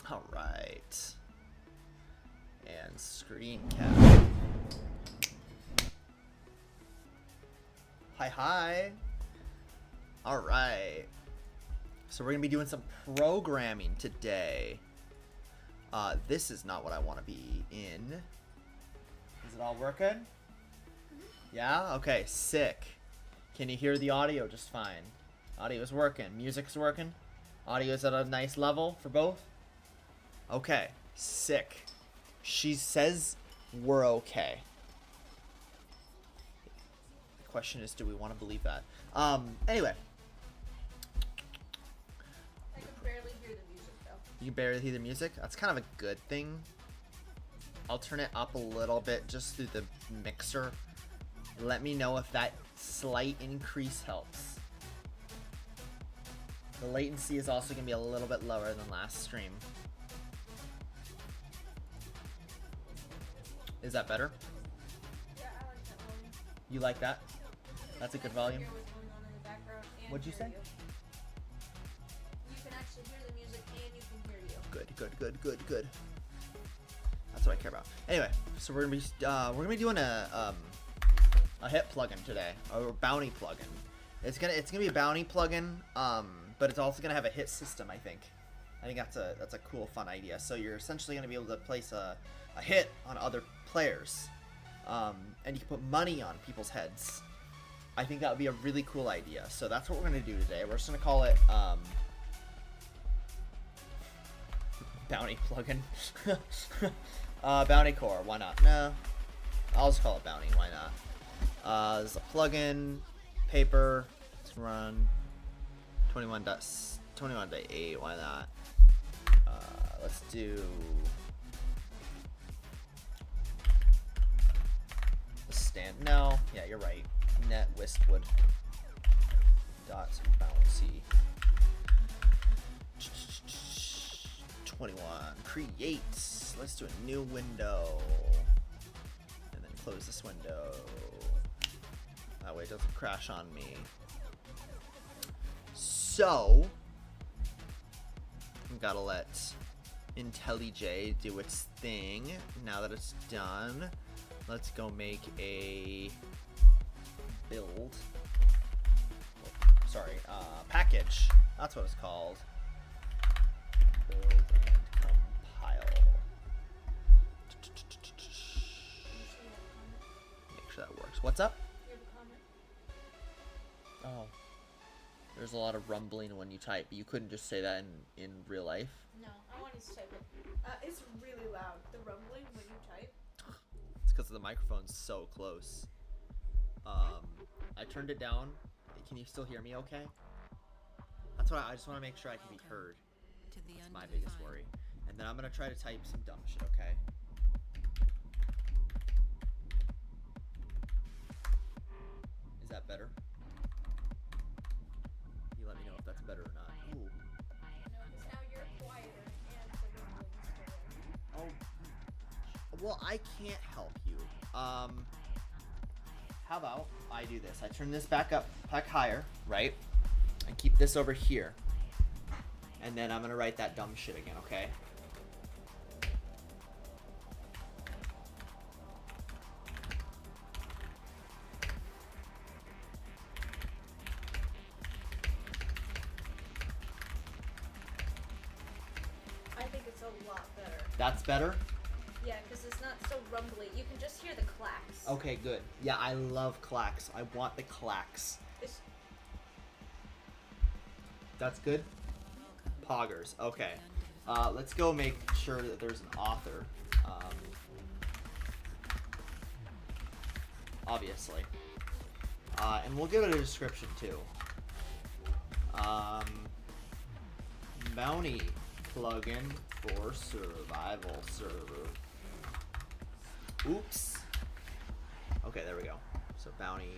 All right. And screen cap. Hi. All right. So we're going to be doing some programming today. This is not what I want to be in. Is it all working? Yeah? Okay, sick. Can you hear the audio just fine? Audio's working. Music's working. Audio's at a nice level for both. Okay, sick. She says we're okay. The question is, do we want to believe that? Anyway. I can barely hear the music though. You can barely hear the music? That's kind of a good thing. I'll turn it up a little bit just through the mixer. Let me know if that slight increase helps. The latency is also going to be a little bit lower than last stream. Is that better? Yeah, I like that volume. You like that? That's a good volume. Hear what's going on in the background and What'd you hear say? You can actually hear the music and you can hear you. Good. That's what I care about. Anyway, so we're gonna be doing a hit plugin today, or bounty plugin. It's gonna be a bounty plugin, but it's also gonna have a hit system. I think that's a cool, fun idea. So you're essentially gonna be able to place a hit on other players, and you can put money on people's heads. I think that would be a really cool idea. So that's what we're gonna do today. We're just gonna call it bounty plugin. Bounty core, why not? No, I'll just call it bounty, why not? There's a plugin, paper, let's run 21.8, why not? Let's do the stand, no, yeah, you're right, net Wistwood dot bouncy. 21, create, let's do a new window, and then close this window, that way it doesn't crash on me. So, we gotta let IntelliJ do its thing. Now that it's done, let's go make a build, package, that's what it's called. Build and compile. Make sure that works. What's up? You have a comment? Oh. There's a lot of rumbling when you type. You couldn't just say that in real life. No, I want you to type it. It's really loud, the rumbling when you type. It's because the microphone's so close. I turned it down. Can you still hear me okay? That's what I just want to make sure I can be heard. That's my biggest worry. And then I'm going to try to type some dumb shit, okay? Is that better? You let me know if that's better or not. Ooh. No, because now you're quieter and the rumbling's going. Oh. Well, I can't help you. How about I do this? I turn this back higher, right? And keep this over here. And then I'm gonna write that dumb shit again, okay? I think it's a lot better. That's better? Yeah, because it's not so rumbly. You can just hear the clacks. Okay, good. Yeah, I love clacks. I want the clacks. It's That's good? Poggers. Okay. Let's go make sure that there's an author. Obviously. And we'll give it a description too. Bounty plugin for survival server. Oops. Okay, there we go. So bounty.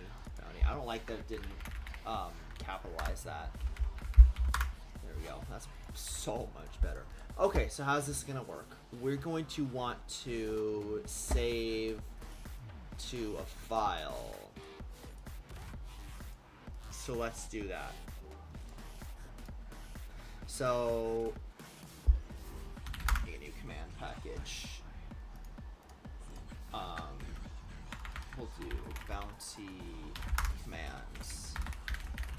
I don't like that it didn't capitalize that. There we go. That's so much better. Okay, so how's this gonna work? We're going to want to save to a file. So let's do that. So command package. We'll do bounty commands.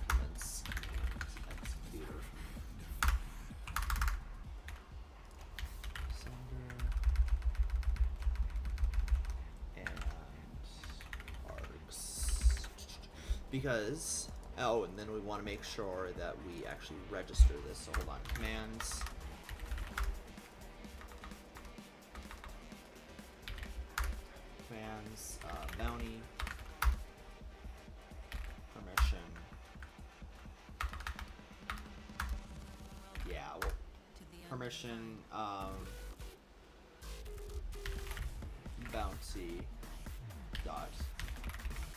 Commence executor. Sender. And args. Because, oh, and then we want to make sure that we actually register this. So hold on, commands. Commands, bounty, permission. Yeah, well, permission, bounty, dot,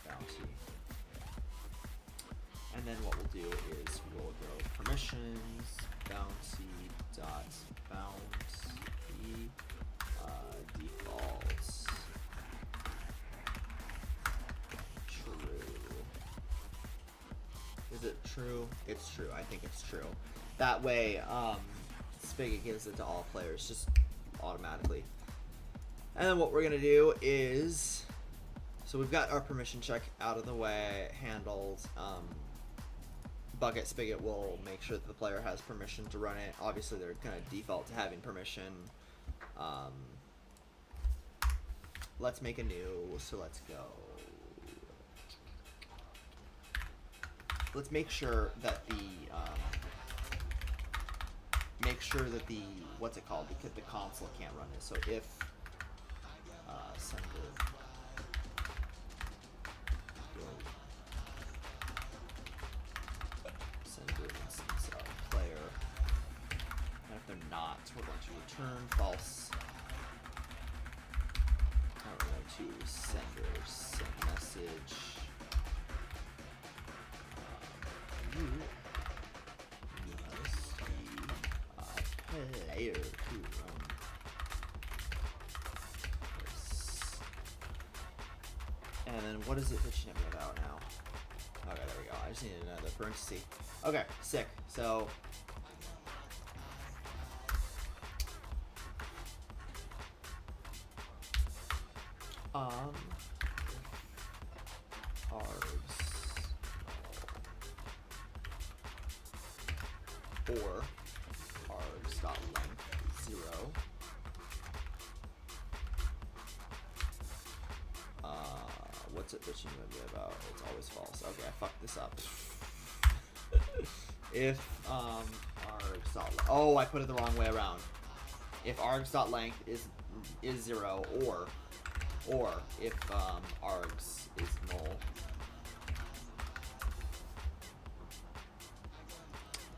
bounty. And then what we'll do is we'll go permissions, bounty, dot, bounty, defaults. Is it true? It's true. I think it's true. That way, Spigot gives it to all players just automatically. And then what we're gonna do is, so we've got our permission check out of the way, handled. Bucket Spigot will make sure that the player has permission to run it. Obviously, they're gonna default to having permission. Let's make a new. So let's go. Let's make sure that the what's it called? Because the console can't run it. So if sender instance of player, and if they're not, we're going to return false. And we're going to send message. You must be a player to run this. And then what is it bitching at me about now? Okay, there we go. I just needed another parenthesis. Okay, sick. So or args.length 0. What's it bitching at me about? It's always false. Okay, I fucked this up. If args.length, oh, I put it the wrong way around. If args.length is 0, or if args is null.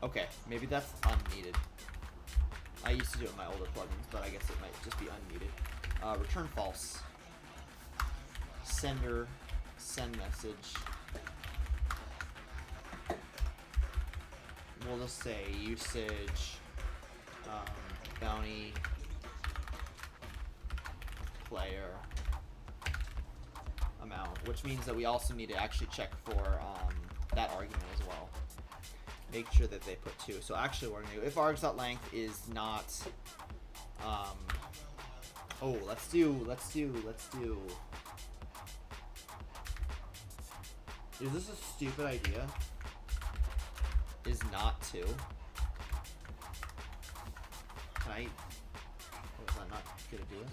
Okay, maybe that's unneeded. I used to do it in my older plugins, but I guess it might just be unneeded. Return false. Sender, send message. We'll just say usage, bounty, player, amount, which means that we also need to actually check for that argument as well. Make sure that they put 2. So actually what we're gonna do, if args.length is not oh, let's do is this a stupid idea? Is not 2. Can I, oh, is that not a good idea?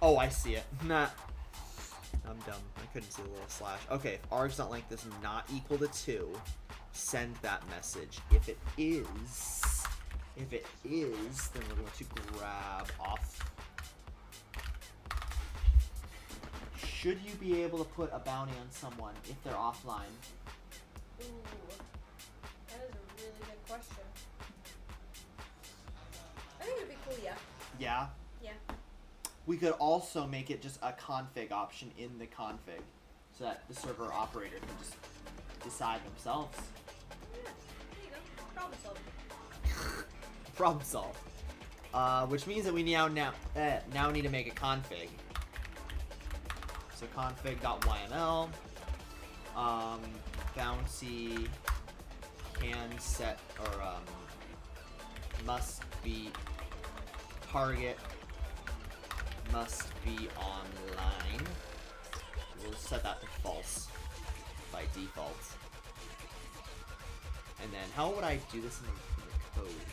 Oh, I see it. Nah. I'm dumb. I couldn't see the little slash. Okay, if args.length is not equal to 2, send that message. If it is, then we're going to grab off. Should you be able to put a bounty on someone if they're offline? Ooh, that is a really good question. I think it'd be cool, yeah. Yeah? Yeah. We could also make it just a config option in the config so that the server operator can just decide themselves. Yeah, there you go. Problem solved. Problem solved. Which means that we now need to make a config. So config.yml, bounty can set or must be target must be online. We'll set that to false by default. And then how would I do this in the code?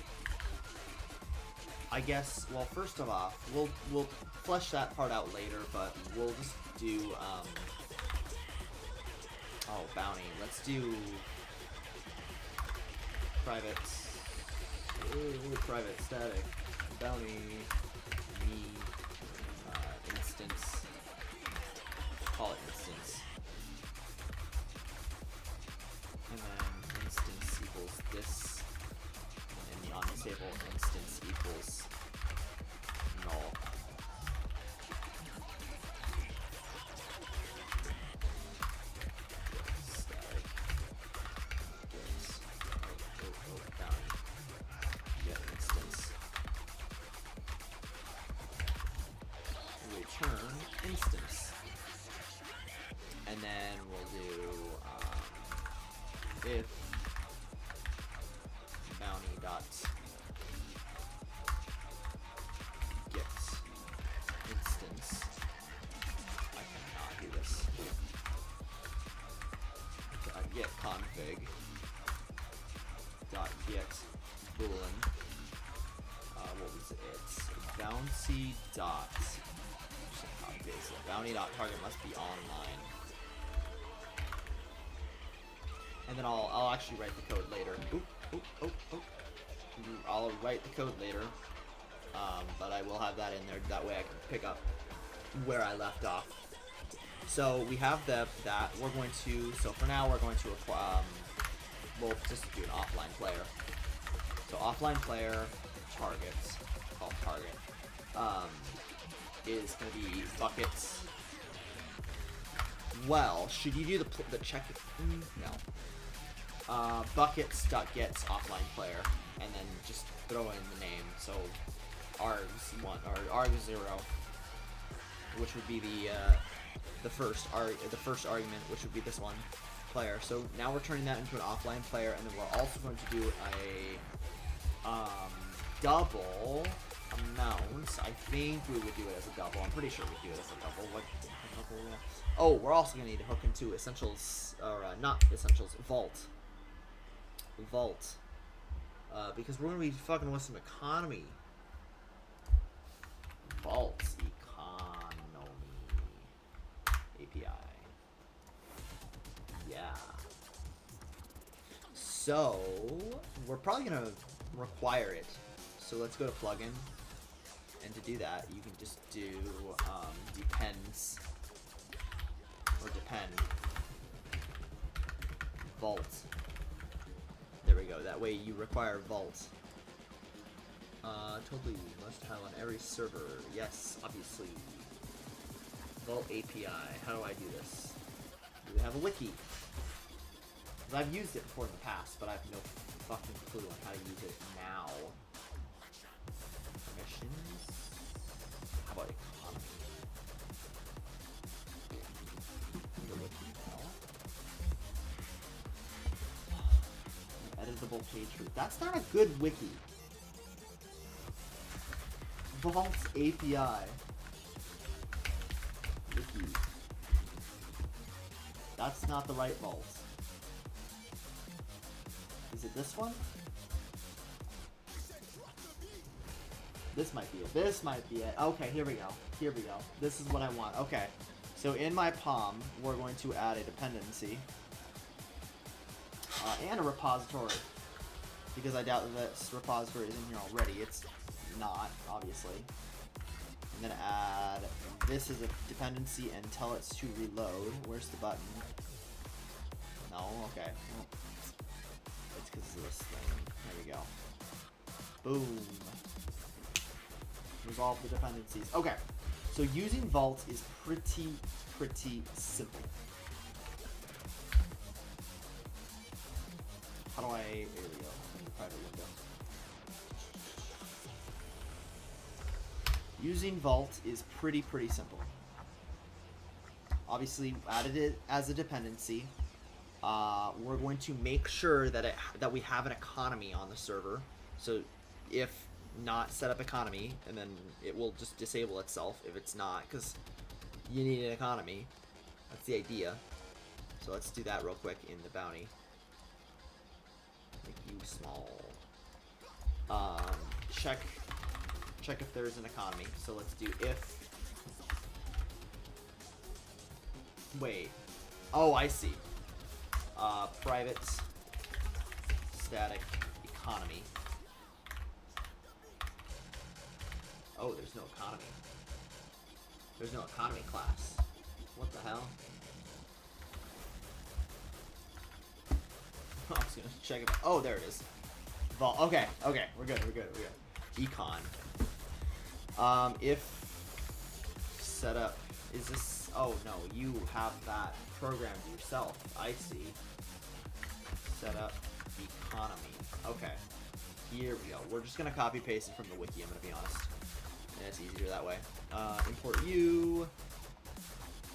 I guess, well, first of all, we'll flesh that part out later, but we'll just do oh, bounty. Let's do private static bounty me instance. Call it instance. And then instance equals this, and the on-table instance equals null. Static get bounty get instance return instance, and then we'll do if bounty dot get instance. I cannot do this. Get config dot get boolean. What was it? It's bouncy dot. Bounty dot target must be online. And then I'll actually write the code later. I'll write the code later, but I will have that in there. That way I can pick up where I left off. So we have that. We're going to. So for now, we're going to we'll just do an offline player. So offline player targets called target is going to be buckets. Well, should you do the check? No. Buckets.gets offline player, and then just throw in the name. So args1 or args0, which would be the first argument, which would be this one player. So now we're turning that into an offline player, and then we're also going to do a double amount. I think we would do it as a double. I'm pretty sure we do it as a double. What? Oh, we're also gonna need to hook into essentials, or not essentials, vault, because we're gonna be fucking with some economy. Vault economy API. Yeah. So we're probably gonna require it. So let's go to plugin, and to do that, you can just do depends. Or depend vault. There we go. That way you require vault. Totally must have on every server. Yes, obviously. Vault API. How do I do this? Do we have a wiki? Because I've used it before in the past, but I have no fucking clue on how to use it now. Permissions. How about economy? Editable page root. That's not a good wiki. Vault API. Wiki. That's not the right vault. Is it this one? This might be it. This might be it. Okay, here we go. Here we go. This is what I want. Okay. So in my POM, we're going to add a dependency. And a repository. Because I doubt that this repository is in here already. It's not, obviously. I'm going to add this as a dependency and tell it to reload. Where's the button? No? Okay. It's because of this thing. There we go. Boom. Resolve the dependencies. Okay. So using Vault is pretty simple. How do I... There we go. Private window. Using Vault is pretty simple. Obviously, added it as a dependency. we're going to make sure that we have an economy on the server. So if not set up economy, and then it will just disable itself if it's not, because you need an economy. That's the idea. So let's do that real quick in the bounty. Make you small. Check if there's an economy. So let's do if. Wait. Oh, I see. Private static economy. Oh, there's no economy. There's no economy class. What the hell? I was gonna check it. Oh, there it is. Okay, we're good. Econ. If setup is this? Oh no, you have that programmed yourself. I see. Setup economy. Okay. Here we go. We're just gonna copy paste it from the wiki. I'm gonna be honest, and it's easier that way. Import you.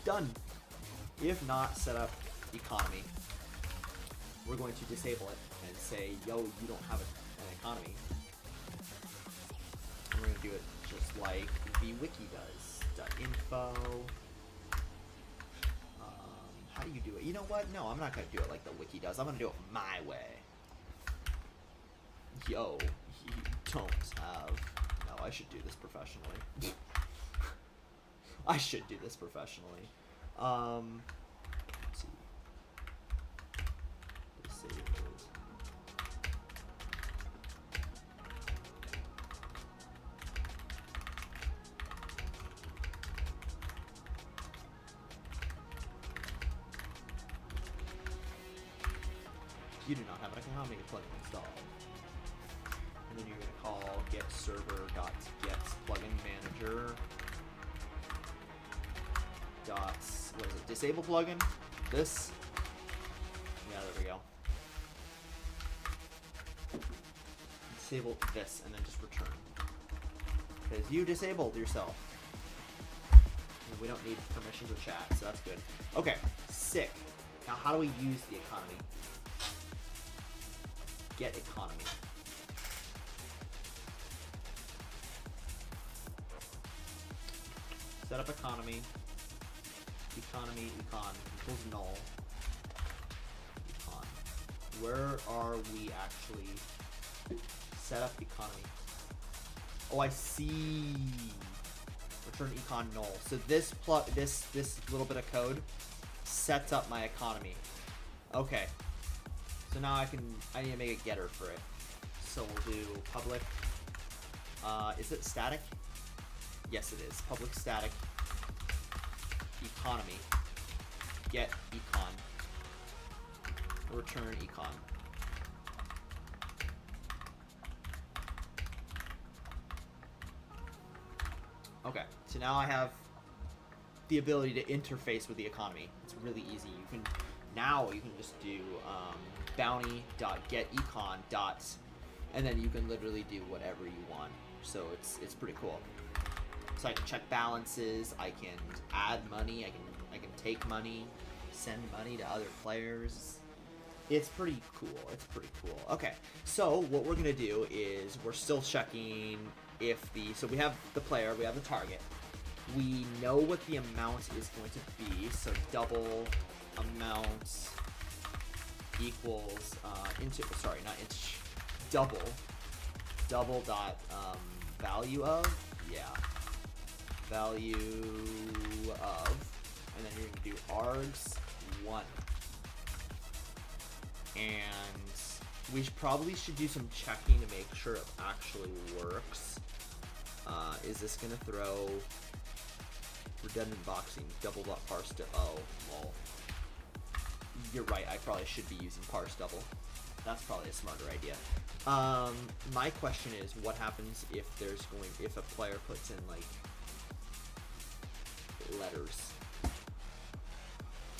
Done. If not setup economy, we're going to disable it and say, yo, you don't have an economy. And we're going to do it just like the wiki does. .info. How do you do it? You know what? No, I'm not going to do it like the wiki does. I'm going to do it my way. Yo, you don't have... No, I should do this professionally. I should do this professionally. Let's see. Disabled. You do not have an economy plugin installed. And then you're going to call get server.get plugin manager dot, what is it, disable plugin? This? Yeah, there we go. Disable this and then just return. Because you disabled yourself. And we don't need permission to chat, so that's good. Okay, sick. Now how do we use the economy? Get economy. Set up economy. Economy, econ equals null. Econ. Where are we actually? Set up economy. Oh, I see. Return econ null. So this this little bit of code sets up my economy. Okay. So now I need to make a getter for it. So we'll do public. Is it static? Yes, it is. Public static economy. Get econ. Return econ. Okay, so now I have the ability to interface with the economy. It's really easy. You can just do bounty.getEcon and then you can literally do whatever you want. So it's pretty cool. So I can check balances, I can add money, I can take money, send money to other players. It's pretty cool. Okay, so what we're gonna do is we're still checking if so we have the player, we have the target. We know what the amount is going to be, so double amount equals double dot value of, value of, and then you're gonna do args1, and we probably should do some checking to make sure it actually works. Is this gonna throw redundant boxing double dot parse lol. You're right, I probably should be using parse double. That's probably a smarter idea. My question is, what happens if a player puts in like letters?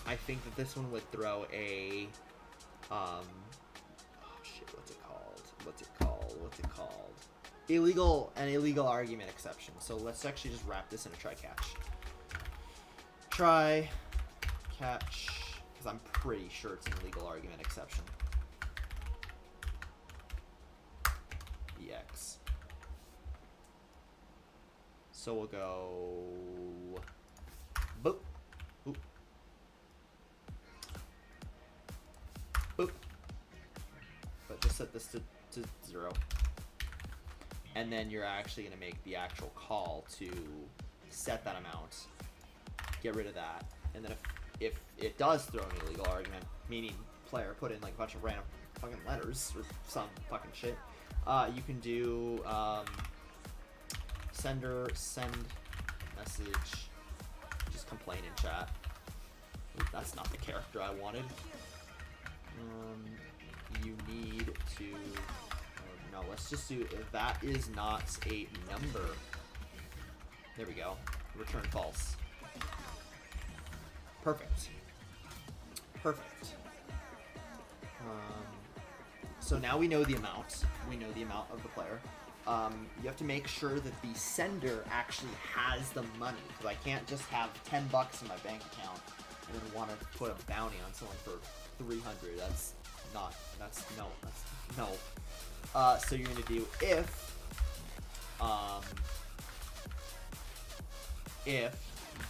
I think that this one would throw a what's it called? An illegal argument exception. So let's actually just wrap this in a try catch. Try catch, because because I'm pretty sure it's an illegal argument exception. EX. So we'll go boop, boop, boop. But just set this to 0. And then you're actually going to make the actual call to set that amount. Get rid of that. And then if it does throw an illegal argument, meaning player put in like a bunch of random fucking letters or some fucking shit, you can do sender send message, just complain in chat. Ooh, that's not the character I wanted. You need to, no, let's just do, that is not a number. There we go. Return false. Perfect. Perfect. So now we know the amount. We know the amount of the player. You have to make sure that the sender actually has the money, because I can't just have $10 in my bank account and then want to put a bounty on someone for 300. That's no. So you're gonna do if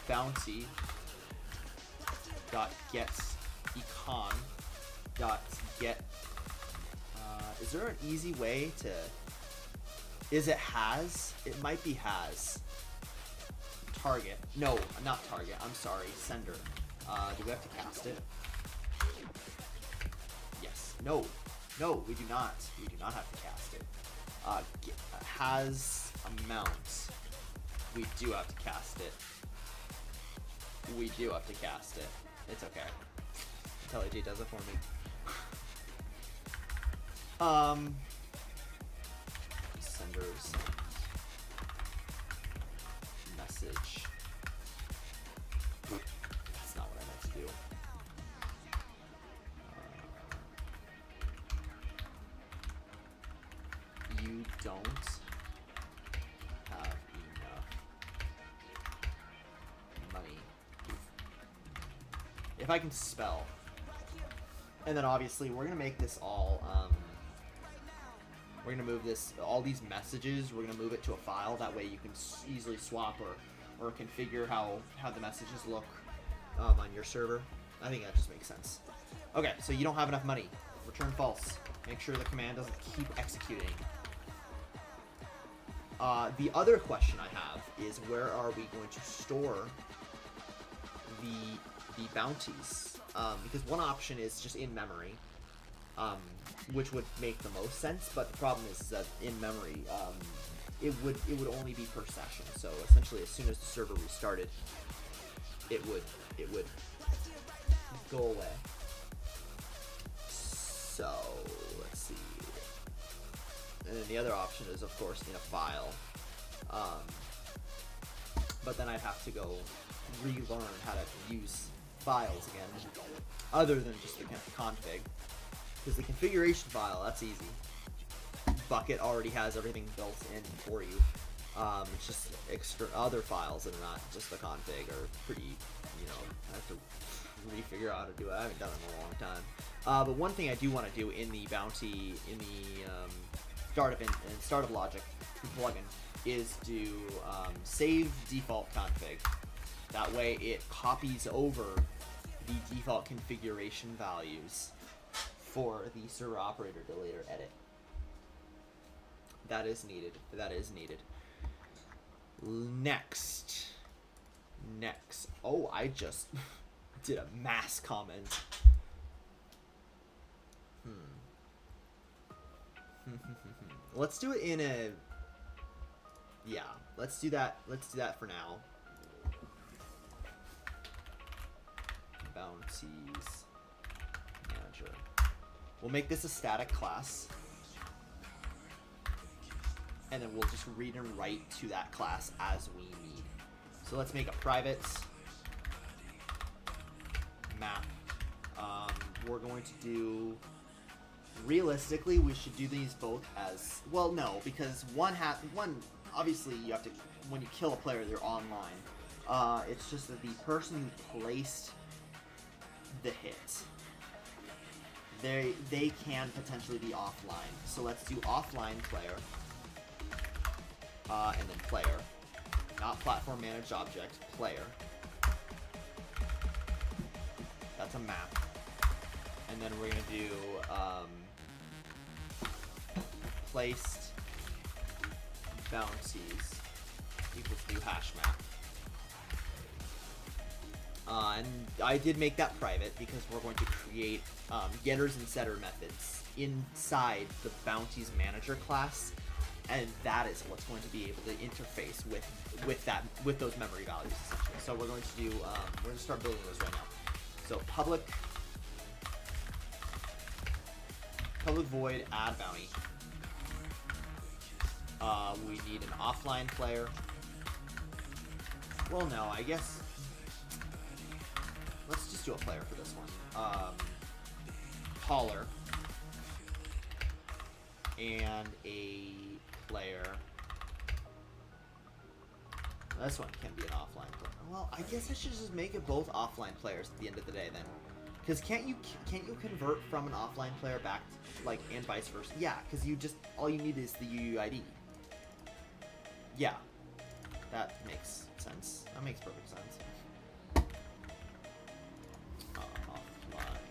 bounty dot gets econ dot get, is there an easy way to, is it has? It might be has. Target. No, not target. I'm sorry. Sender. Do we have to cast it? Yes. No. No, we do not. We do not have to cast it. Has amount. We do have to cast it. We do have to cast it. It's okay. IntelliJ does it for me. Sender send message. That's not what I meant to do. You don't have enough money. If I can spell. And then obviously we're gonna make this all, we're gonna move this, all these messages, we're gonna move it to a file. That way you can easily swap or configure how the messages look on your server. I think that just makes sense. Okay, so you don't have enough money. Return false. Make sure the command doesn't keep executing. The other question I have is, where are we going to store the bounties? Because one option is just in memory, which would make the most sense. But the problem is that in memory, it would only be per session. So essentially, as soon as the server restarted, it would go away. So let's see. And then the other option is, of course, in a file. But then I'd have to go relearn how to use files again, other than just the config. Because the configuration file, that's easy. Bucket already has everything built in for you. It's just extra other files that are not just the config are pretty, I have to refigure out how to do it. I haven't done it in a long time. But one thing I do want to do in the bounty, in the startup logic plugin, is to save default config. That way it copies over the default configuration values for the server operator to later edit. That is needed. That is needed. Next. Oh, I just did a mass comment. Let's do it in a... Yeah, let's do that. Let's do that for now. Bounties manager. We'll make this a static class. And then we'll just read and write to that class as we need. So let's make a private map. We're going to do... Realistically, we should do these both as... Well, no, because one obviously, you have to... When you kill a player, they're online. It's just that the person who placed the hit. They can potentially be offline. So let's do offline player. And then player. Not platform managed object, player. That's a map. And then we're gonna do placed bounties equals new hash map. And I did make that private because we're going to create getters and setter methods inside the bounties manager class, and that is what's going to be able to interface with those memory values essentially. So we're going to do we're going to start building those right now. So public void add bounty. We need an offline player. Well, no, I guess let's just do a player for this one. Caller and a player. This one can be an offline player. Well, I guess I should just make it both offline players at the end of the day then. Because can't you convert from an offline player back to, like, and vice versa? Yeah, because all you need is the UUID. Yeah, that makes sense. That makes perfect sense. Offline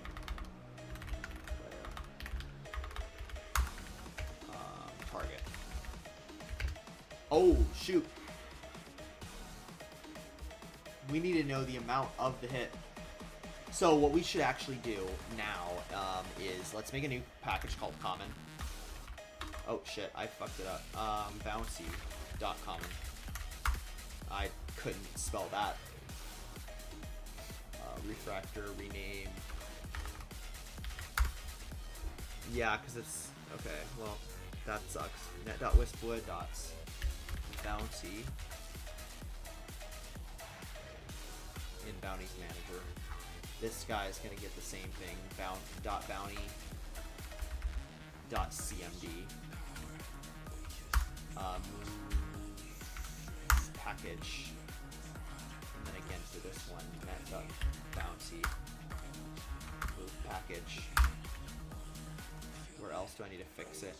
player. Target. Oh shoot! We need to know the amount of the hit. So what we should actually do now is let's make a new package called common. Oh shit, I fucked it up. Bouncy.common. I couldn't spell that. Refractor, rename. Yeah, because it's okay. Well, that sucks. Net.wispwood.bouncy in bounties manager. This guy is gonna get the same thing. Bounty.cmd. Package. And then again for this one, net.bouncy. Move package. Where else do I need to fix it?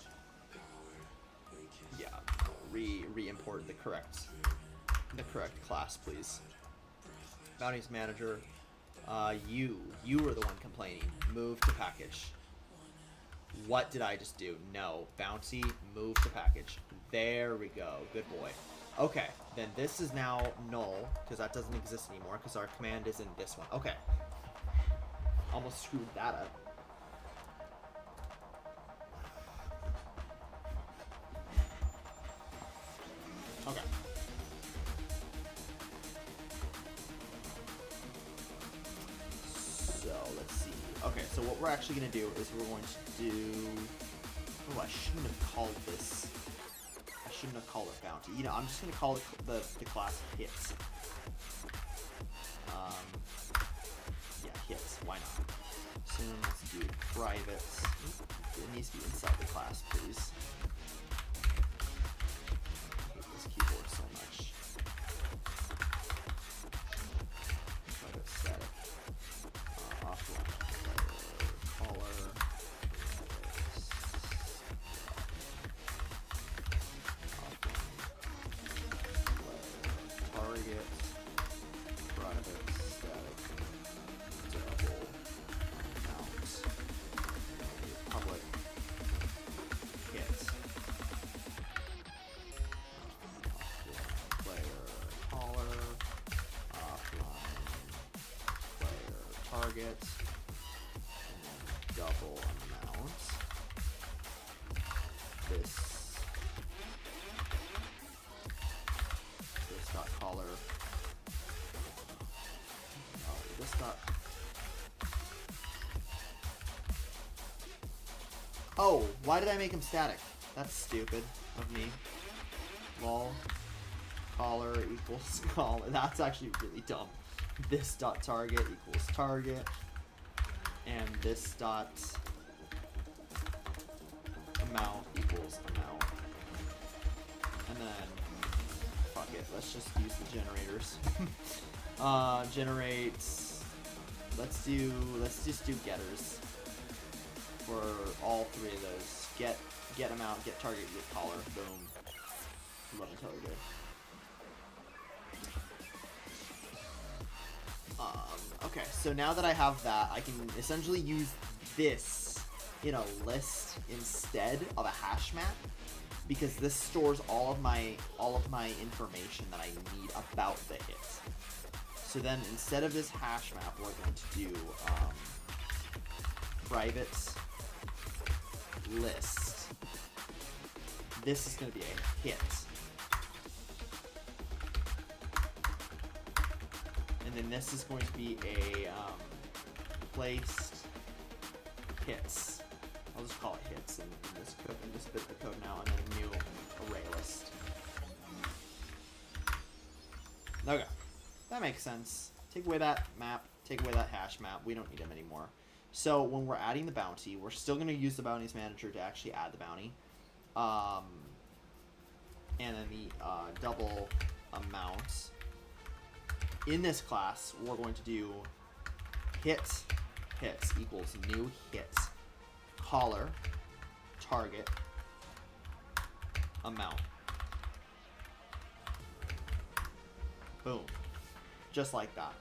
Yeah, re-import the correct class, please. Bounties manager. You were the one complaining. Move to package. What did I just do? No. Bouncy, move to package. There we go. Good boy. Okay, then this is now null, because that doesn't exist anymore, because our command is in this one. Okay. Almost screwed that up. Okay. So, let's see. Okay, so what we're actually going to do is we're going to do... Oh, I shouldn't have called this... I shouldn't have called it bounty. You know, I'm just going to call it the class hits. Yeah, hits. Why not? So let's do private. It needs to be inside the class, please. I hate this keyboard so much. Private static. Offline caller. Target. Private static. Double. Mount. Public. Hit. Player caller. Offline player target. And then double amount. This dot caller. Oh, this dot. Oh, why did I make him static? That's stupid of me. Lol. Caller equals caller. That's actually really dumb. This dot target equals target. And this dot amount equals amount. And then, fuck it, let's just use the generators. let's just do getters for all three of those. Get amount, get target, get collar. Boom. Love and totally good. Okay, so now that I have that, I can essentially use this in a list instead of a hash map, because this stores all of my information that I need about the hit. So then instead of this hash map, we're going to do private list. This is going to be a hit. And then this is going to be a placed hits. I'll just call it hits in this code, in this bit of the code now, and then a new array list. Okay, that makes sense. Take away that map, take away that hash map. We don't need them anymore. So when we're adding the bounty, we're still going to use the bounties manager to actually add the bounty. And then the double amount. In this class, we're going to do hits equals new hit, collar, target, amount. Boom. Just like that.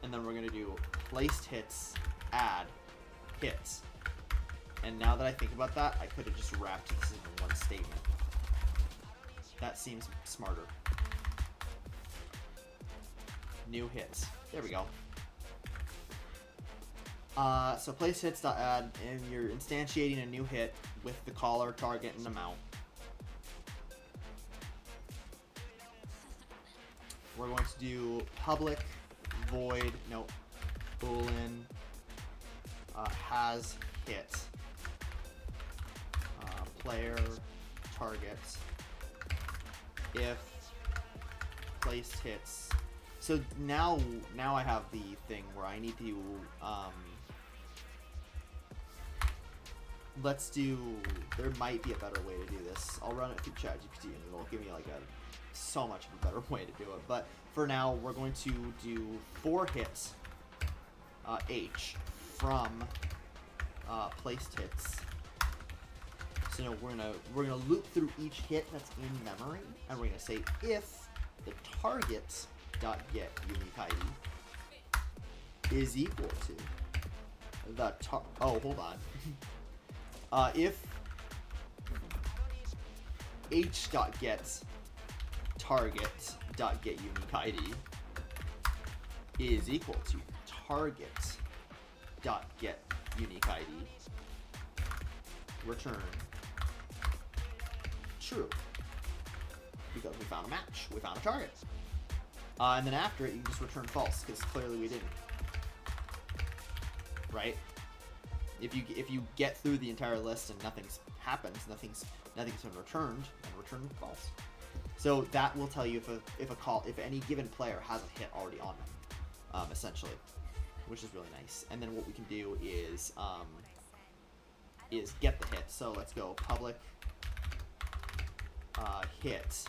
And then we're going to do placed hits, add hits. And now that I think about that, I could have just wrapped this in one statement. That seems smarter. New hits. There we go. So place hits.add, and you're instantiating a new hit with the collar, target, and amount. We're going to do public void, nope, boolean, has hit, player, target, if placed hits. So now I have the thing where I need to, let's do, there might be a better way to do this. I'll run it through ChatGPT and it'll give me like so much of a better way to do it. But for now, we're going to do 4 hits, H, from placed hits. So now we're gonna loop through each hit that's in memory, and we're gonna say if the target dot get unique ID is equal to the hold on. If h dot get target dot get unique ID is equal to target dot get unique ID, return true, because we found a match, we found a target. And then after it, you can just return false, because clearly we didn't. Right? If you get through the entire list and nothing's happened, nothing's been returned, then return false. So that will tell you if any given player has a hit already on them, essentially, which is really nice. And then what we can do is get the hit. So let's go public hit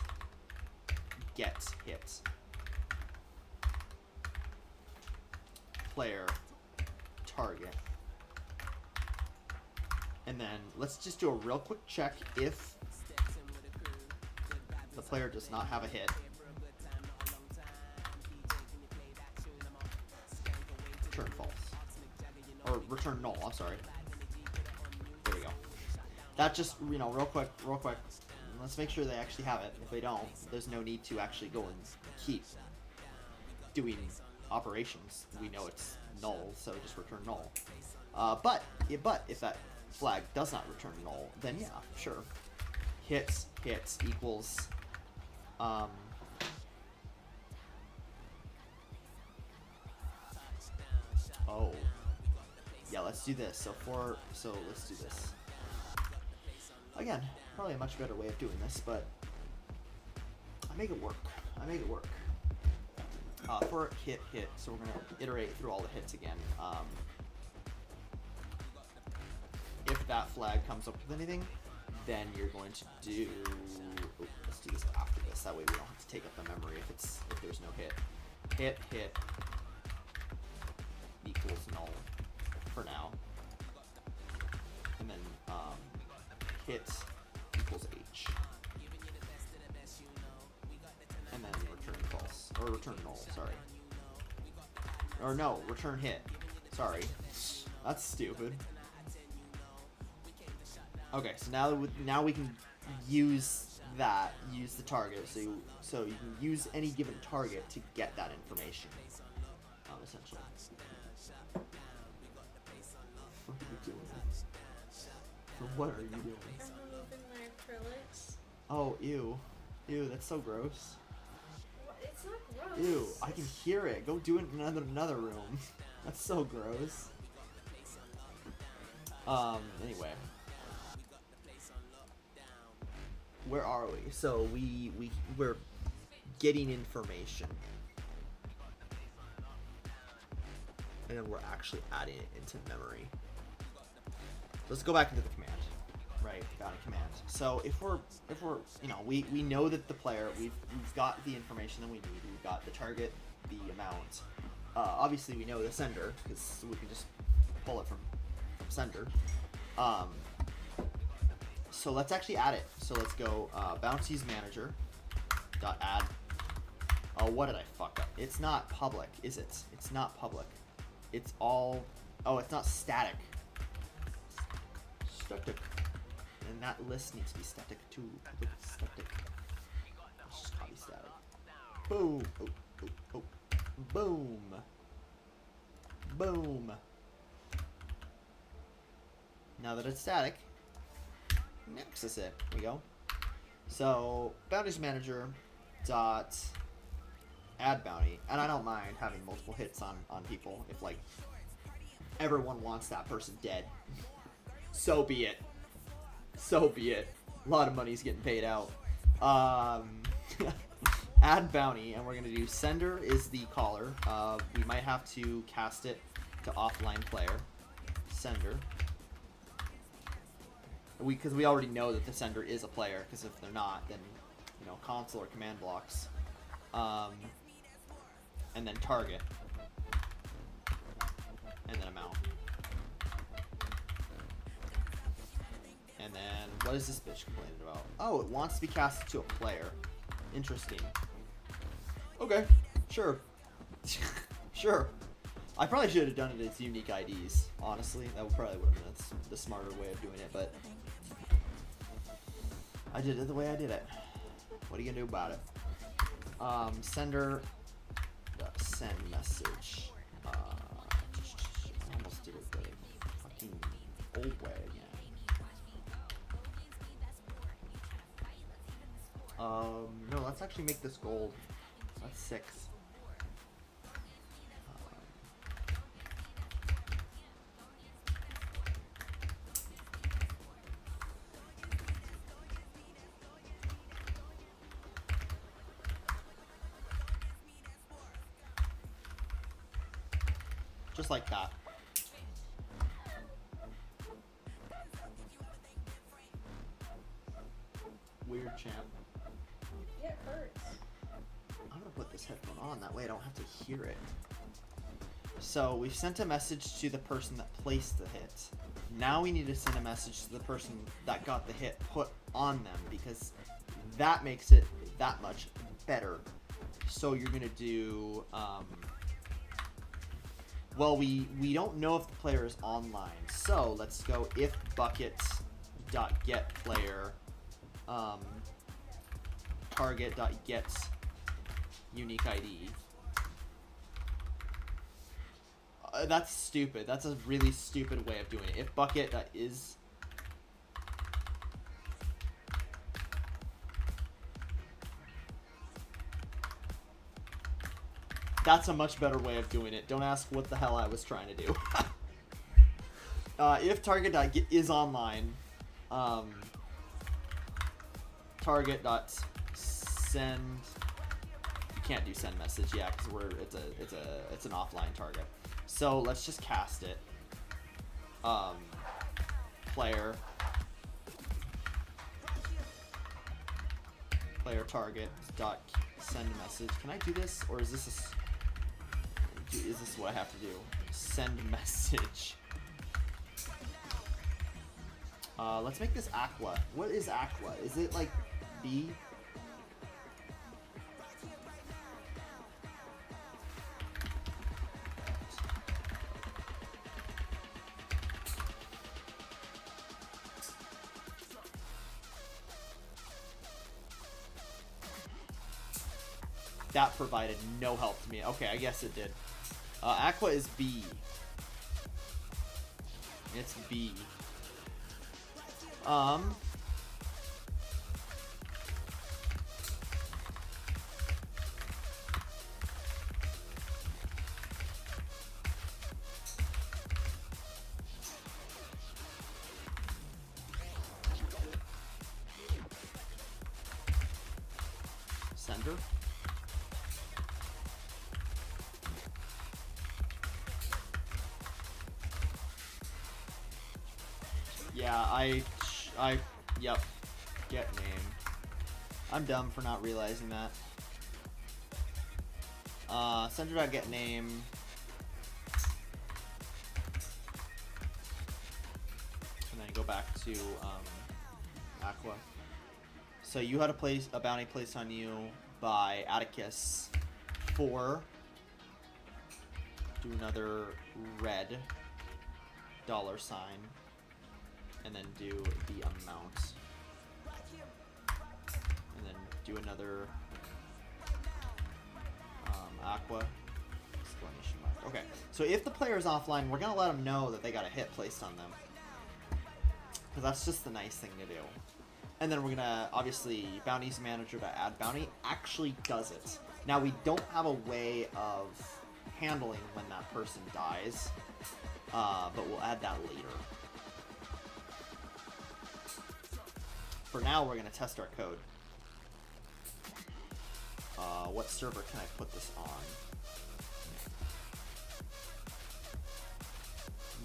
get hit player target, and then let's just do a real quick check. If the player does not have a hit, return false, or return null. I'm sorry. There we go. That just, real quick. Let's make sure they actually have it. If they don't, there's no need to actually go and keep doing operations. We know it's null, so just return null. But if that flag does not return null, then yeah, sure. Hits equals oh yeah, let's do this. So let's do this again. Probably a much better way of doing this, but I make it work. For hit, so we're gonna iterate through all the hits again. If that flag comes up with anything, then you're going to do. Let's do this after this. That way we don't have to take up the memory if there's no hit. Hit equals hit equals H. And then return false. Or return null, sorry. Or no, return hit. Sorry. That's stupid. Okay, so now we can use the target, so you can use any given target to get that information, essentially. What are you doing? What are you doing? I'm removing my acrylics. Oh, ew. Ew, that's so gross. What? It's not gross. Ew, I can hear it. Go do it in another room. That's so gross. Anyway. Where are we? So we're getting information. And then we're actually adding it into memory. Let's go back into the command. Right, got a command. So if we're we know that the player, we've got the information that we need. We've got the target, the amount. Obviously we know the sender, because we can just pull it from sender. So let's actually add it. So let's go bounties manager dot add. Oh, what did I fuck up? It's not public, is it? It's not public. It's all. Oh, it's not static. Static. And that list needs to be static too. Static. Let's just copy static. Boom. Oh, oh, oh. Boom. Boom. Now that it's static, access it. There we go. So bounties manager dot add bounty, and I don't mind having multiple hits on people if like everyone wants that person dead. So be it. So be it. A lot of money's getting paid out. Add bounty, and we're gonna do sender is the caller. We might have to cast it to offline player. Sender. Because we already know that the sender is a player, because if they're not, then, console or command blocks. And then target. And then amount. And then, what is this bitch complaining about? Oh, it wants to be casted to a player. Interesting. Okay, sure. Sure. I probably should have done it as unique IDs, honestly. That probably would have been the smarter way of doing it, but I did it the way I did it. What are you gonna do about it? Sender, send message. I almost did it the fucking old way again. No, let's actually make this gold. That's 6. Just like that. Weird champ. Yeah, it hurts. I'm gonna put this headphone on, that way I don't have to hear it. So we've sent a message to the person that placed the hit. Now we need to send a message to the person that got the hit put on them, because that makes it that much better. So you're gonna do well, we don't know if the player is online, so let's go if buckets.getPlayer target.get unique ID. That's stupid. That's a really stupid way of doing it. If bucket.is that's a much better way of doing it. Don't ask what the hell I was trying to do. If target.get is online, target.send. You can't do send message, yeah, because it's an offline target. So let's just cast it. Player target dot send message. Can I do this, or is this what I have to do? Send message. Let's make this Aqua. What is Aqua? Is it like B? That provided no help to me. Okay, I guess it did. Aqua is B. It's B. Sender. Yeah, yep. Get name. I'm dumb for not realizing that. Sender.get name. And then go back to, Aqua. So you had a bounty placed on you by Atticus for, do another red $, and then do the amount, and then do another Aqua exclamation mark. Okay, so if the player is offline, we're gonna let them know that they got a hit placed on them, because that's just the nice thing to do. And then we're gonna, obviously, Bounties Manager to add bounty actually does it. Now we don't have a way of handling when that person dies, but we'll add that later. For now, we're gonna test our code. What server can I put this on?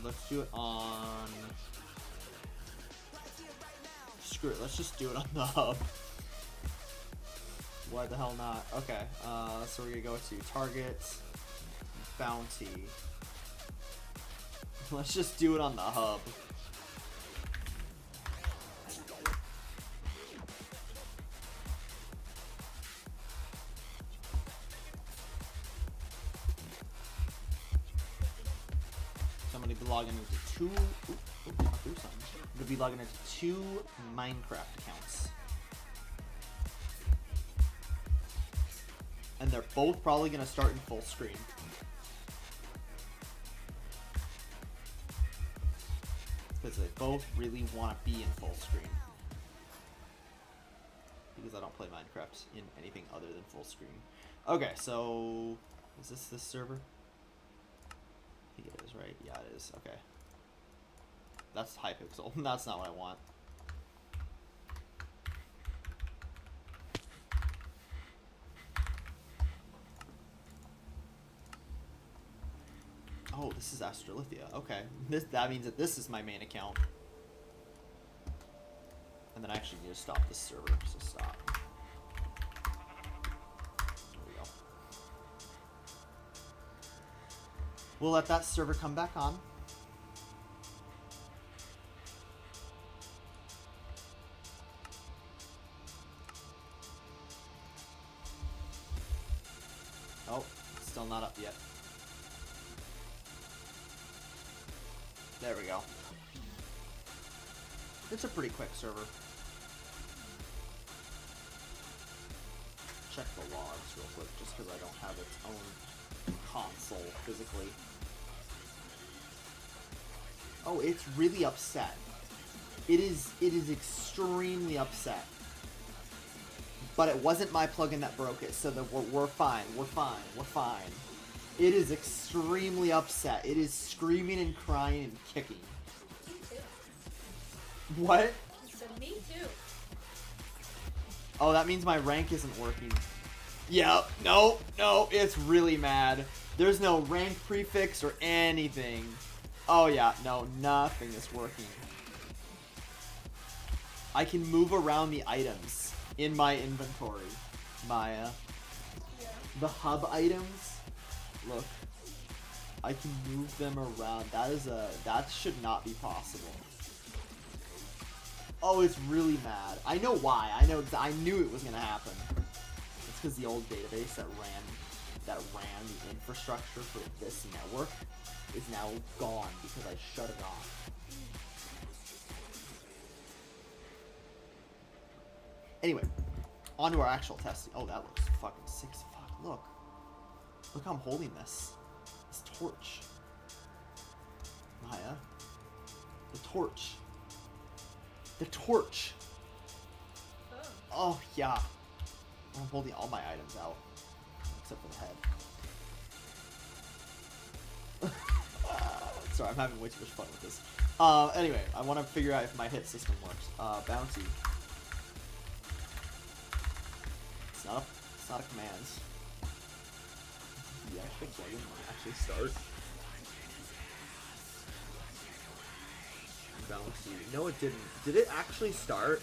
Let's do it on... Screw it, let's just do it on the hub. Why the hell not? Okay, so we're gonna go to target, bounty. Let's just do it on the hub. Somebody be logging into two. I'm gonna be logging into 2 Minecraft accounts, and they're both probably gonna start in full screen. Because they both really want to be in full screen. Because I don't play Minecraft in anything other than full screen. Okay, so is this server? I think it is, right? Yeah, it is. Okay. That's Hypixel. That's not what I want. Oh, this is Astrolithia. Okay. That means that this is my main account. And then I actually need to stop this server, so stop. There we go. We'll let that server come back on. Oh, still not up yet. There we go. It's a pretty quick server. Check the logs real quick, just because I don't have its own console physically. Oh, it's really upset. It is extremely upset. But it wasn't my plugin that broke it, so that we're fine. We're fine. We're fine. It is extremely upset. It is screaming and crying and kicking. Me too. What? He said me too. Oh, that means my rank isn't working. Yep. No, it's really mad. There's no rank prefix or anything. Oh yeah, no, nothing is working. I can move around the items in my inventory, Maya. Yeah. The hub items. Look, I can move them around. That should not be possible. Oh, it's really mad. I know why. I knew it was gonna happen. It's because the old database that ran the infrastructure for this network is now gone because I shut it off. Anyway, on to our actual testing. Oh, that looks fucking sick as fuck. Look. Look how I'm holding this. This torch. Maya. The torch. The torch. Oh, yeah. I'm holding all my items out. Except for the head. Sorry, I'm having way too much fun with this. Anyway, I want to figure out if my hit system works. Bounty. It's not a command. The actual plugin might actually start. Bouncy. No, it didn't. Did it actually start?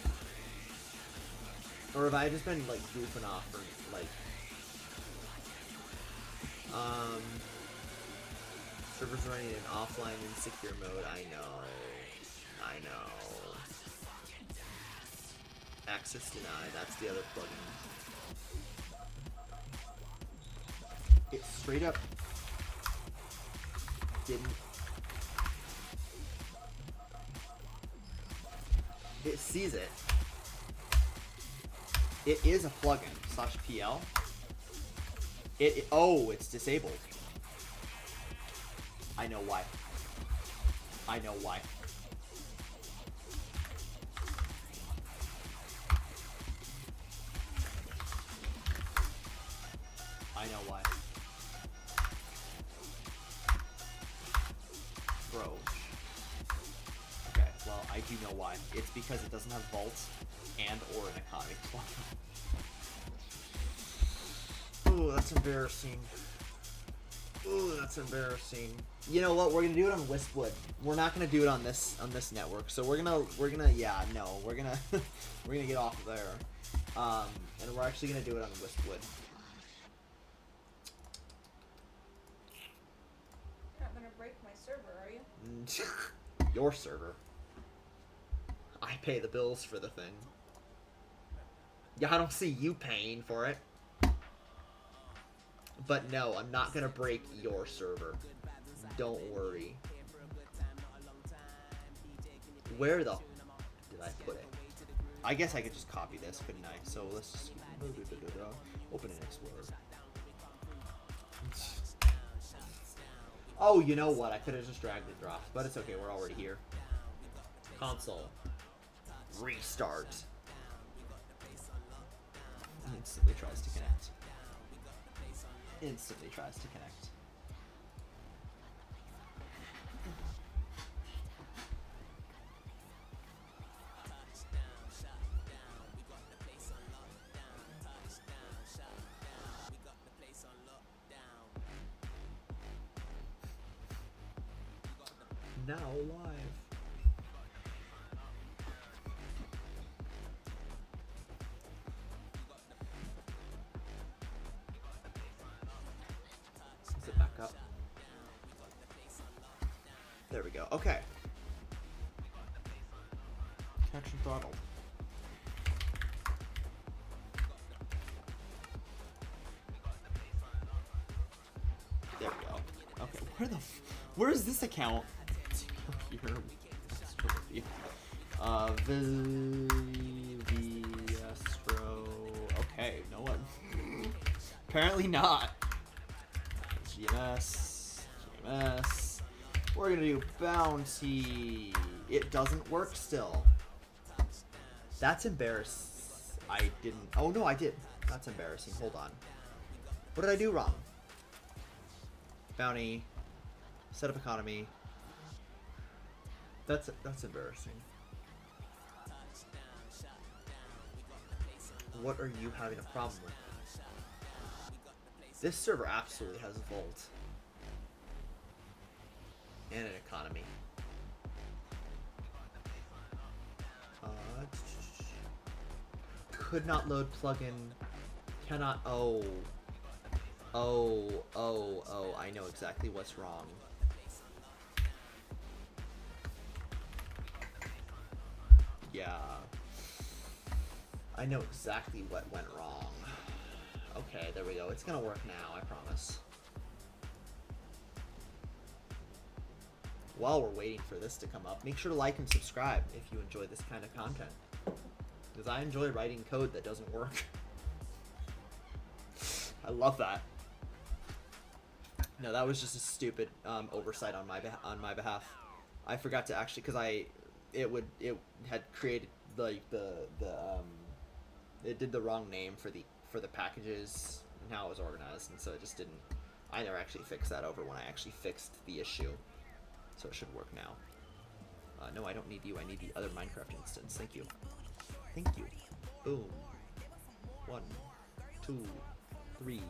Or have I just been like goofing off or like servers running in offline and secure mode? I know. Access denied, that's the other plugin. It straight up didn't. It sees it. It is a plugin /PL. Oh, it's disabled. I know why. I know why. I know why. Bro. Okay, well, I do know why. It's because it doesn't have vaults and or an economy plugin. Ooh, that's embarrassing. Ooh, that's embarrassing. You know what? We're gonna do it on Wistwood. We're not gonna do it on this network. So we're gonna we're gonna get off of there. And we're actually gonna do it on Wistwood. You're not gonna break my server, are you? Your server. I pay the bills for the thing. Yeah, I don't see you paying for it. But no, I'm not gonna break your server. Don't worry. Where the did I put it? I guess I could just copy this, couldn't I? So let's just open and explore. Oh, you know what? I could have just dragged and dropped, but it's okay. We're already here. Console. Restart. Instantly tries to connect. Instantly tries to connect. Now live. Is it back up? There we go. Okay. Connection throttled. There we go. Okay. Where is this account? Viestro. Okay, no one. Apparently not. GMS. We're gonna do bounty. It doesn't work still. That's embarrassing. I didn't. Oh no, I did. That's embarrassing. Hold on. What did I do wrong? Bounty. Set up economy. That's embarrassing. What are you having a problem with? This server absolutely has a vault. And an economy. Could not load plugin. Cannot. Oh, I know exactly what's wrong. Yeah. I know exactly what went wrong. Okay, there we go. It's gonna work now, I promise. While we're waiting for this to come up, make sure to like and subscribe if you enjoy this kind of content. Because I enjoy writing code that doesn't work. I love that. No, that was just a stupid oversight on my behalf. I forgot to actually, because it had created like it did the wrong name for the packages and how it was organized, and so it just didn't. I never actually fixed that over when I actually fixed the issue, so it should work now. No, I don't need you. I need the other Minecraft instance. Thank you. Thank you. Boom. 1, 2, 3,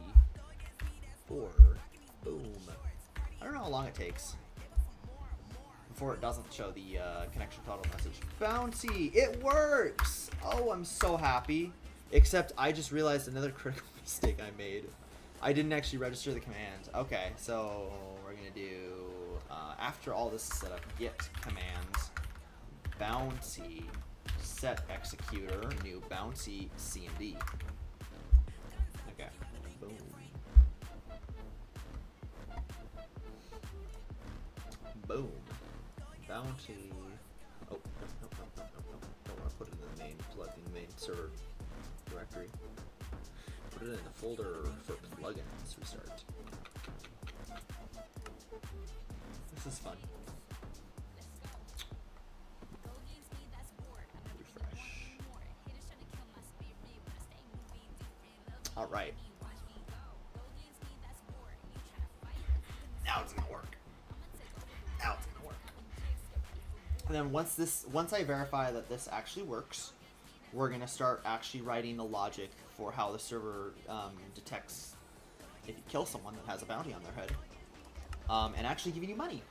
4. Boom. I don't know how long it takes before it doesn't show the connection total message. Bouncy! It works! Oh, I'm so happy. Except I just realized another critical mistake I made. I didn't actually register the command. Okay, so we're going to do, after all this is set up, git command bouncy set executor new bouncy cmd. Okay, boom. Boom. Bounty. Oh, no. Don't want to put it in the main server directory. Put it in the folder for plugins. Restart. This is fun. Refresh. Alright. Now it's gonna work. Now it's gonna work. And then once I verify that this actually works, we're gonna start actually writing the logic for how the server detects if you kill someone that has a bounty on their head, and actually giving you money.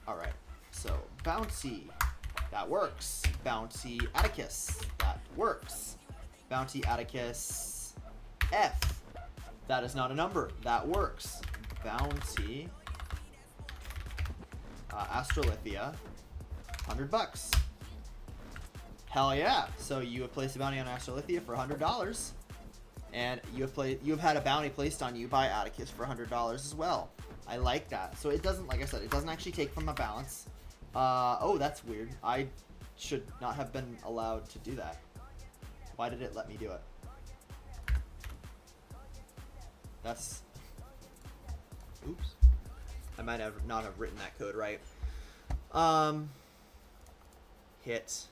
All right. So bouncy, that works. Bouncy Atticus, that works. Bounty Atticus F, that is not a number. That works. Bounty Astrolithia, $100. Hell yeah! So you have placed a bounty on Astrolithia for $100, and you have had a bounty placed on you by Atticus for $100 as well. I like that. So it doesn't, like I said, it doesn't actually take from my balance. Oh, that's weird. I should not have been allowed to do that. Why did it let me do it? That's... Oops. I might have not have written that code right. Hit.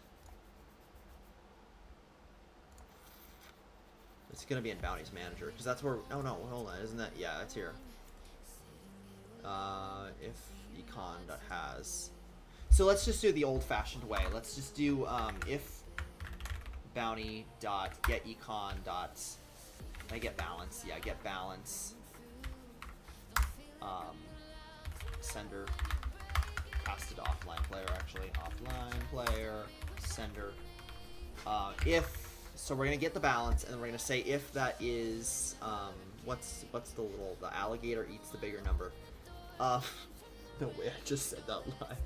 It's gonna be in Bounties Manager, because that's where... Oh no, hold on, isn't that... Yeah, it's here. If econ.has... So let's just do the old-fashioned way. Let's just do if bounty.getEcon. I get balance. Yeah, get balance. Sender. Cast it offline player, actually. Offline player. Sender. If... So we're gonna get the balance, and we're gonna say if that is what's the little, the alligator eats the bigger number. No way, I just said that live.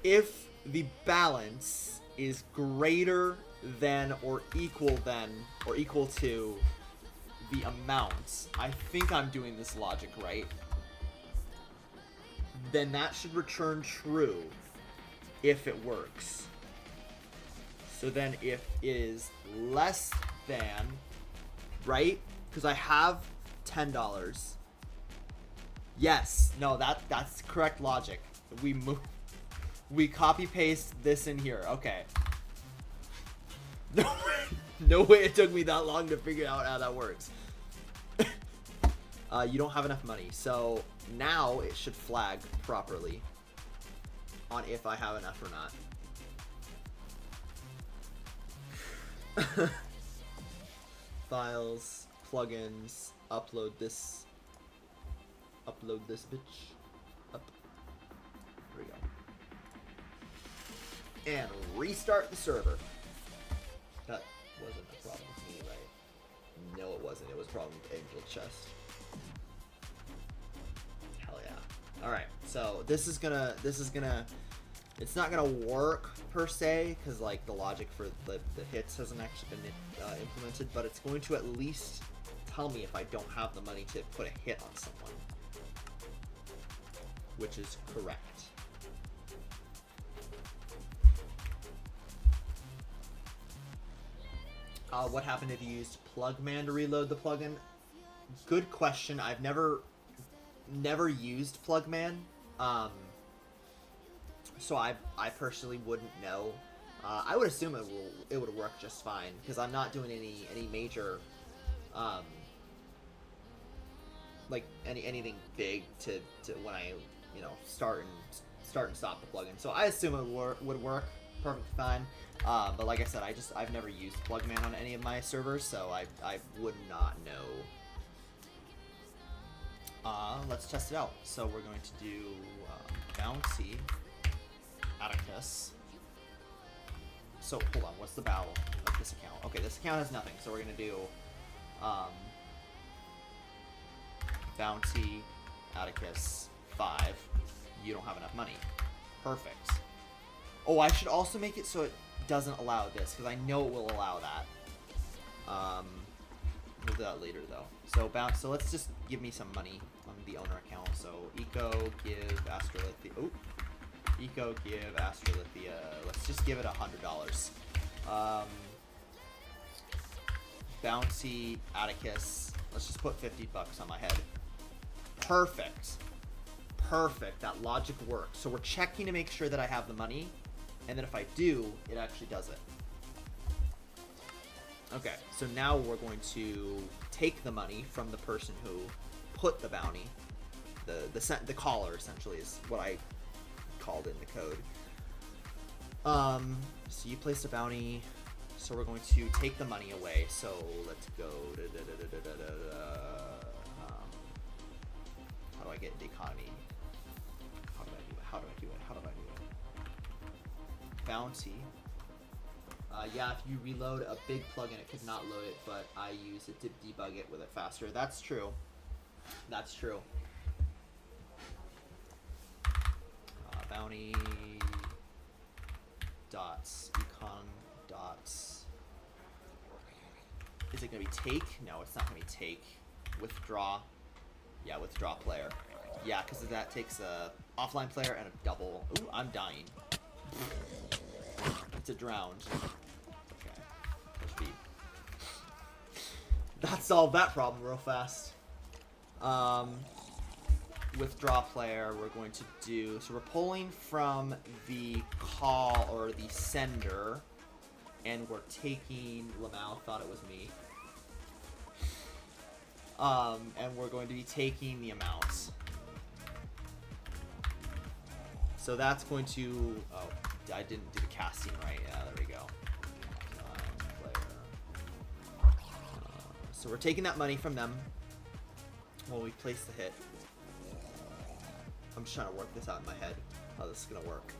If the balance is greater than or equal to the amount, I think I'm doing this logic right, then that should return true if it works. So then if it is less than, right? Because I have $10. Yes, no, that's correct logic. We copy paste this in here. Okay. No way it took me that long to figure out how that works. You don't have enough money. So now it should flag properly on if I have enough or not. Files, plugins, upload this bitch up. There we go. And restart the server. That wasn't a problem with me, right? No, it wasn't. It was a problem with Angel Chest. Hell yeah. Alright, So this is gonna, it's not gonna work per se because like the logic for the hits hasn't actually been implemented, but it's going to at least tell me if I don't have the money to put a hit on someone, which is correct. What happened if you used Plugman to reload the plugin? Good question. I've never used Plugman, so I personally wouldn't know. I would assume it would work just fine because I'm not doing any major, like anything big to when I start and stop the plugin. So I assume it would work perfectly fine. But like I said, I've never used Plugman on any of my servers, so I would not know. Let's test it out. So we're going to do Bounty, Atticus. So hold on, what's the bow of this account? Okay, this account has nothing, so we're gonna do Bounty, Atticus, 5. You don't have enough money. Perfect. Oh, I should also make it so it doesn't allow this, because I know it will allow that. We'll do that later though. So let's just give me some money on the owner account. So Eco, give Astrolithia. Oh, Eco, give Astrolithia. Let's just give it $100. Bounty, Atticus. Let's just put 50 bucks on my head. Perfect. Perfect. That logic works. So we're checking to make sure that I have the money, and then if I do, it actually does it. Okay, so now we're going to take the money from the person who put the bounty. The caller essentially is what I called in the code. So you placed a bounty, so we're going to take the money away. So let's go. How do I get into economy? How do I do it? How do I do it? How do I do it? Bounty. Yeah, if you reload a big plugin, it could not load it, but I use it to debug it with it faster. That's true. That's true. Bounty dots, econ dots. Is it gonna be take? No, it's not gonna be take. Withdraw. Yeah, withdraw player. Yeah, because that takes a offline player and a double. Ooh, I'm dying. It's a drowned. Okay. Push B. That solved that problem real fast. Withdraw player, we're going to do, so we're pulling from the call or the sender, and we're taking, Lamau thought it was me. And we're going to be taking the amounts. So that's going to, oh, I didn't do the casting right. Yeah, there we go. Player. So we're taking that money from them while we place the hit. I'm just trying to work this out in my head, how this is gonna work.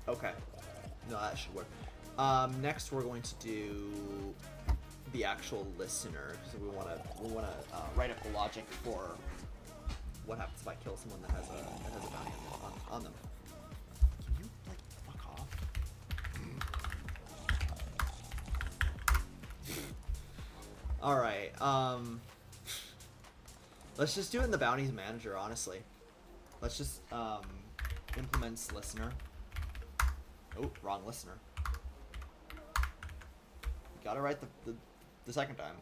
Okay, no, that should work. Next, we're going to do the actual listener, because we wanna write up the logic for what happens if I kill someone that has a bounty on them. Can you like fuck off? All right. Let's just do it in the bounties manager, honestly. Let's just implements listener. Oh, wrong listener. Gotta write the second time.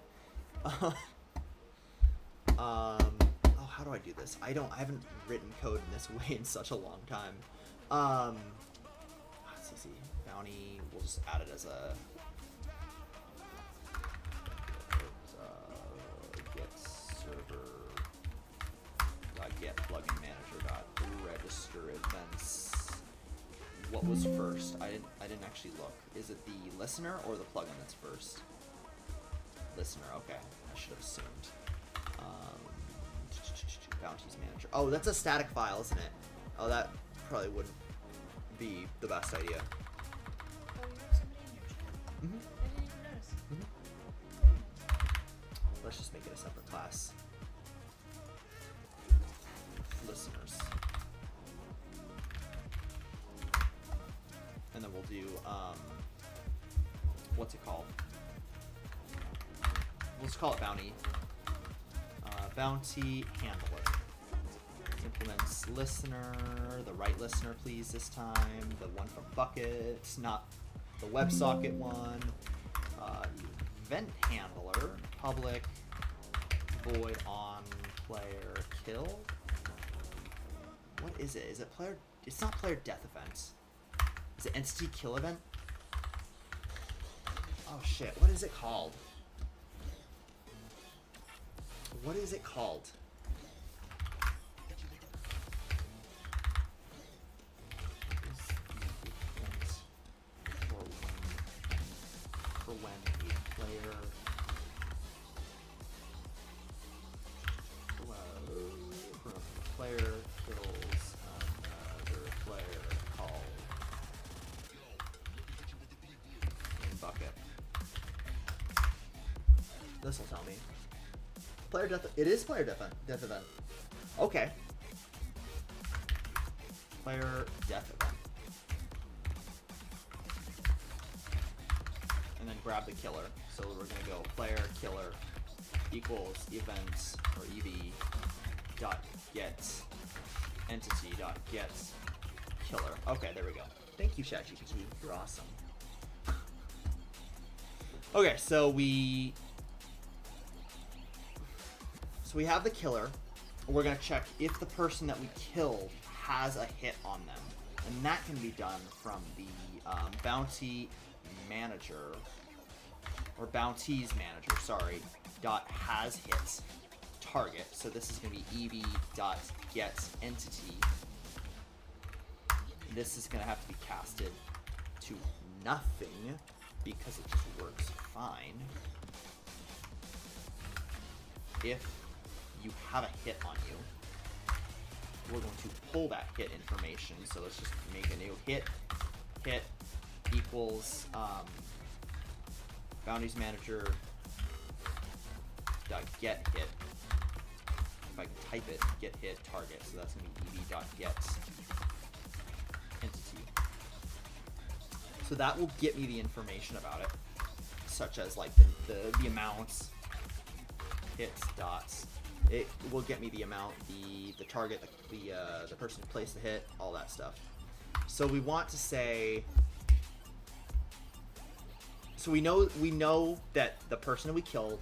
Oh, how do I do this? I haven't written code in this way in such a long time. It's easy. Bounty, we'll just add it as a get server. Get plugin manager dot register events. What was first? I didn't actually look. Is it the listener or the plugin that's first? Listener. Okay, I should have assumed. Bounties manager. Oh, that's a static file, isn't it? Oh, that probably wouldn't be the best idea. Oh, you have somebody in your chat? Mm-hmm. I didn't even notice. Let's just make it a separate class. listeners. And then we'll do, what's it called? Let's call it bounty. Bounty handler. Implements listener, the right listener please this time. The one from buckets, not the WebSocket one. Event handler, public, void on player kill. What is it? Is it player? It's not player death event. Is it entity kill event? Oh shit, what is it called? What is it called? For when a player kills another player called in bucket. This will tell me. Player death. It is player death event. Okay. Player death event. And then grab the killer. So we're gonna go player killer equals events or ev dot get entity dot get killer. Okay, there we go. Thank you, ChatGPT. You're awesome. Okay, so we have the killer. We're gonna check if the person that we killed has a hit on them, and that can be done from the bounty manager or bounties manager. Sorry, dot has hits target. So this is gonna be ev dot get entity. This is gonna have to be casted to nothing because it just works fine. If you have a hit on you, we're going to pull that hit information. So let's just make a new hit equals bounties manager dot get hit. If I can type it, get hit target. So that's gonna be ev dot get entity. So that will get me the information about it, such as like the amounts, hits, dots. It will get me the amount, the target, the person who placed the hit, all that stuff. So we want to say, so we know that the person that we killed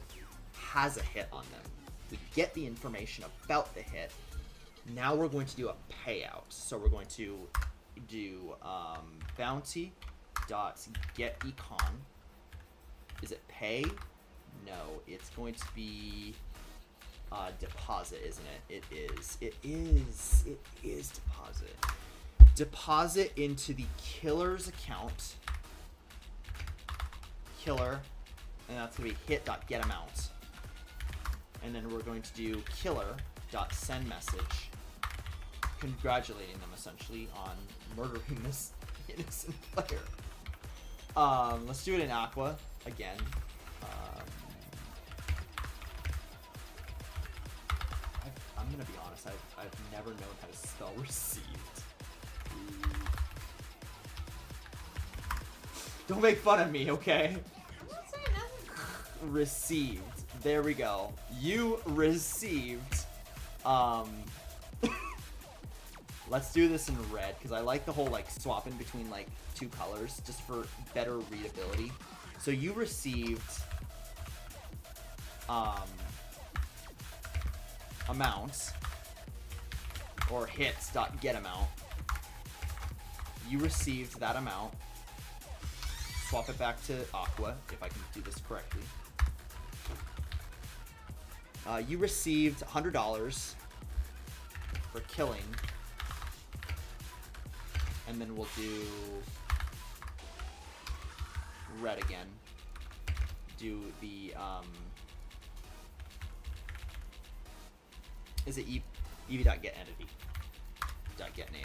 has a hit on them. We get the information about the hit. Now we're going to do a payout. So we're going to do bounty dot get econ. Is it pay? No, it's going to be deposit, isn't it? It is deposit. Deposit into the killer's account. Killer, and that's gonna be hit.getAmount. And then we're going to do killer.send message, congratulating them essentially on murdering this innocent player. Let's do it in Aqua again. I'm gonna be honest, I've never known how to spell received. Don't make fun of me, okay? I'm not saying nothing. Received. There we go. You received. Let's do this in red, because I like the whole like swapping between like two colors just for better readability. So you received amounts or hits.getAmount. You received that amount. Swap it back to Aqua, if I can do this correctly. You received $100 for killing. And then we'll do red again. Do the, is it ev.get entity? .get name.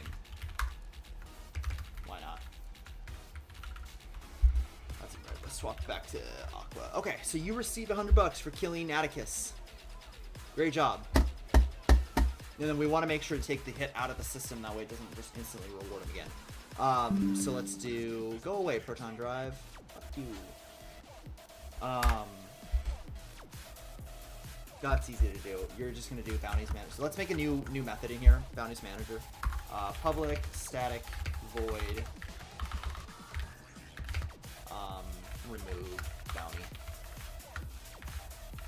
Why not? That's red. Let's swap back to Aqua. Okay, so you received $100 for killing Atticus. Great job. And then we want to make sure to take the hit out of the system. That way it doesn't just instantly reward him again. So let's do... Go away, Proton Drive. Fuck you. That's easy to do. You're just going to do Bounties Manager. So let's make a new method in here. Bounties Manager. Public static void. Remove bounty.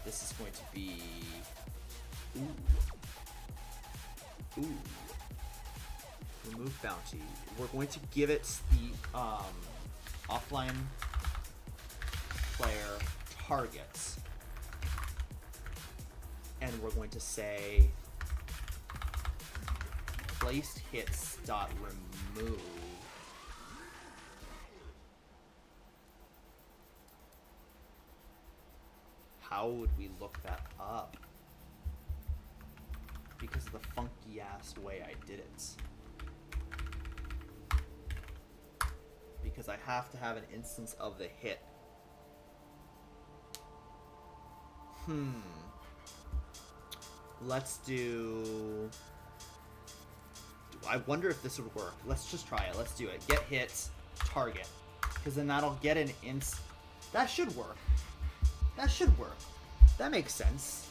This is going to be... Ooh. Remove bounty. We're going to give it the offline player targets. And we're going to say placed hits dot remove. How would we look that up? Because of the funky ass way I did it. Because I have to have an instance of the hit. Let's do... I wonder if this would work. Let's just try it. Let's do it. Get hits, target. Because then that'll get an That should work. That should work. That makes sense.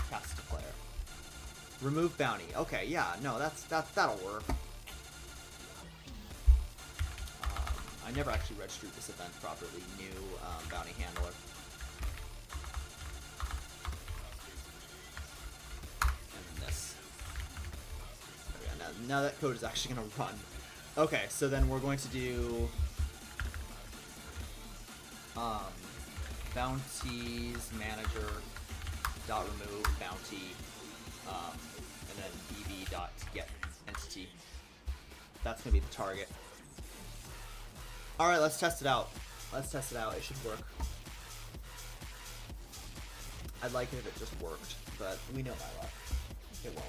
Cast a player. Remove bounty. Okay, yeah, no, that'll work. I never actually registered this event properly. New bounty handler. And then this. Oh, yeah, now that code is actually going to run. Okay, so then we're going to do bounties manager dot remove bounty and then bb dot get entity. That's gonna be the target. All right, let's test it out. Let's test it out. It should work. I'd like it if it just worked, but we know my luck. It won't.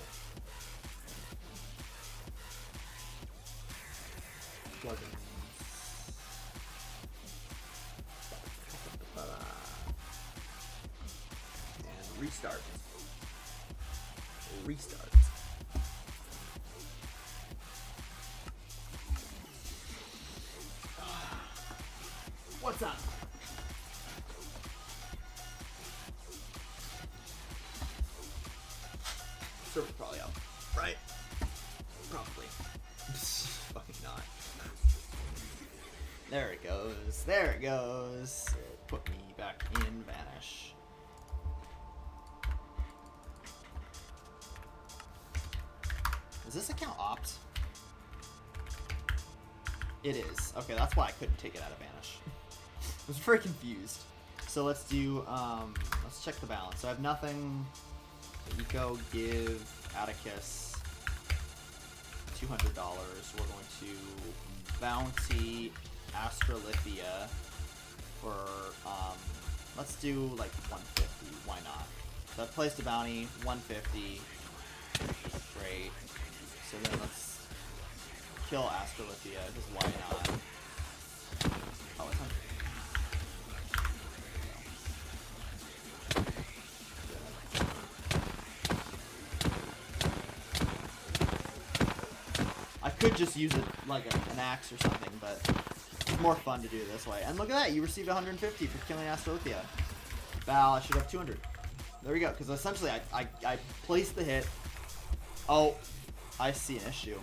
Plugins. And restart. Restart. What's up? Server's probably up, right? Probably. Fucking not. There it goes. There it goes. It put me back in Vanish. Is this account opt? It is. Okay, that's why I couldn't take it out of Vanish. I was very confused. So let's do, let's check the balance. So I have nothing. Eco, give, Atticus, $200. We're going to bounty Astrolithia for, let's do like 150. Why not? So I've placed a bounty, 150. Great. So then let's kill Astrolithia, because why not? Oh, it's 100. I could just use it like an axe or something, but it's more fun to do it this way. And look at that, you received 150 for killing Astrolithia. Val, I should have 200. There we go, because essentially I placed the hit. Oh, I see an issue.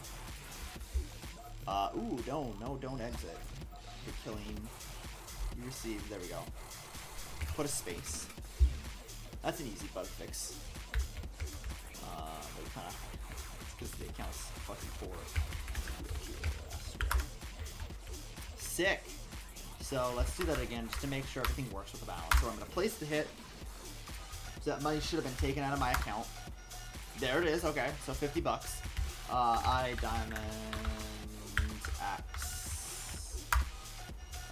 Ooh, don't exit. You're killing. You received. There we go. Put a space. That's an easy bug fix. But kind of, it's because the account's fucking poor. Sick. So let's do that again, just to make sure everything works with the balance. So I'm gonna place the hit. So that money should have been taken out of my account. There it is. Okay, so $50. I diamond X.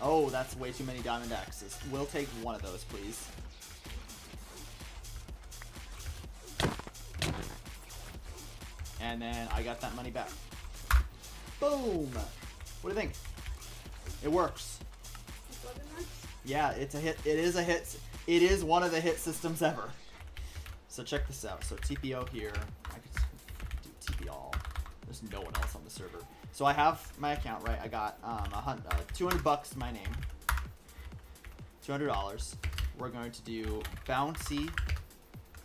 Oh, that's way too many diamond X's. We'll take one of those, please. And then I got that money back. Boom! What do you think? It works. Yeah, it's a hit. It is a hit. It is one of the hit systems ever. So check this out. So TPO here. I could do TP all. There's no one else on the server. So I have my account, right? I got $200 to my name. $200. We're going to do bounty,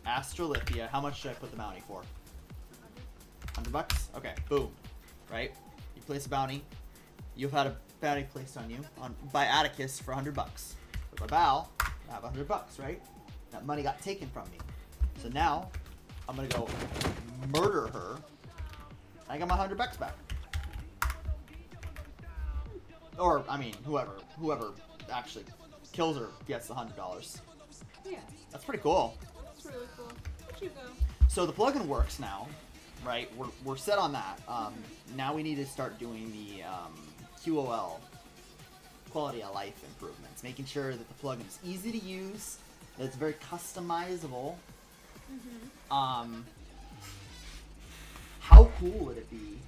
Astrolithia. How much should I put the bounty for? $100? Okay, boom. Right? You place a bounty. You've had a bounty placed on you by Atticus for $100. With a bow, I have $100, right? That money got taken from me. So now, I'm gonna go murder her. I got my $100 back. Or, I mean, whoever actually kills her gets the $100. Yeah, That's pretty cool. that's really cool. Where'd you go? So the plugin works now, right? We're set on that. Now we need to start doing the QOL, quality of life improvements, making sure that the plugin is easy to use, that it's very customizable. How cool would it be?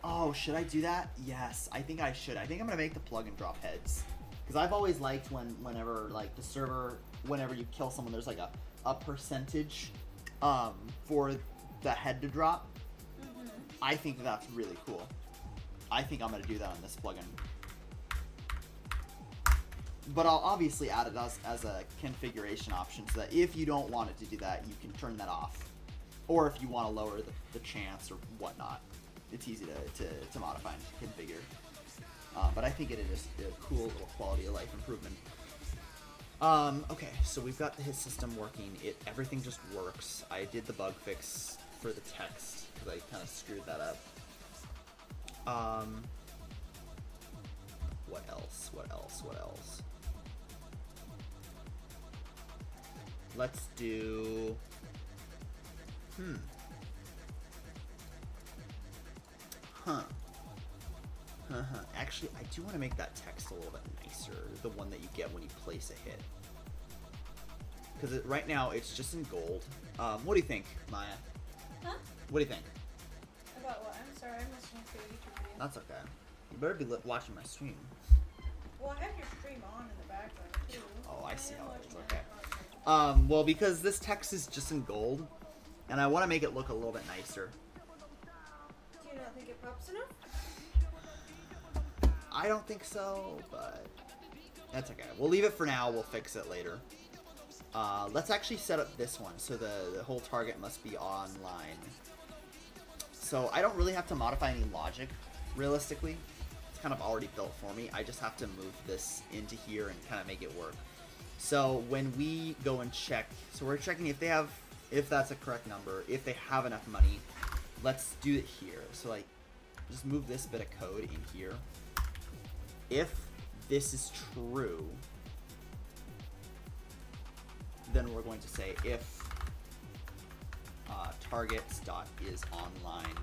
Oh, should I do that? Yes, I think I should. I think I'm gonna make the plugin drop heads, because I've always liked whenever like the server, whenever you kill someone, there's like a percentage for the head to drop. I think that's really cool. I think I'm gonna do that on this plugin. But I'll obviously add it as a configuration option, so that if you don't want it to do that, you can turn that off. Or if you want to lower the chance or whatnot, it's easy to modify and configure. But I think it is a cool little quality of life improvement. Okay, so we've got his system working. Everything just works. I did the bug fix for the text, because I kind of screwed that up. What else? Let's do... Actually, I do want to make that text a little bit nicer. The one that you get when you place a hit. Because right now, it's just in gold. What do you think, Maya? Huh? What do you think? About what? I'm sorry, I'm listening to a YouTube video. That's okay. You better be watching my stream. Well, I have your stream on in the background, too. Oh, I see how it is. watching Okay. my podcast. Well, because this text is just in gold, and I want to make it look a little bit nicer. Do you not think it pops enough? I don't think so, but that's okay. We'll leave it for now. We'll fix it later. Let's actually set up this one, so the whole target must be online. So I don't really have to modify any logic, realistically. It's kind of already built for me. I just have to move this into here and kind of make it work. So when we go and check, so we're checking if that's a correct number, if they have enough money. Let's do it here. So like, just move this bit of code in here. If this is true, then we're going to say if targets.isOnline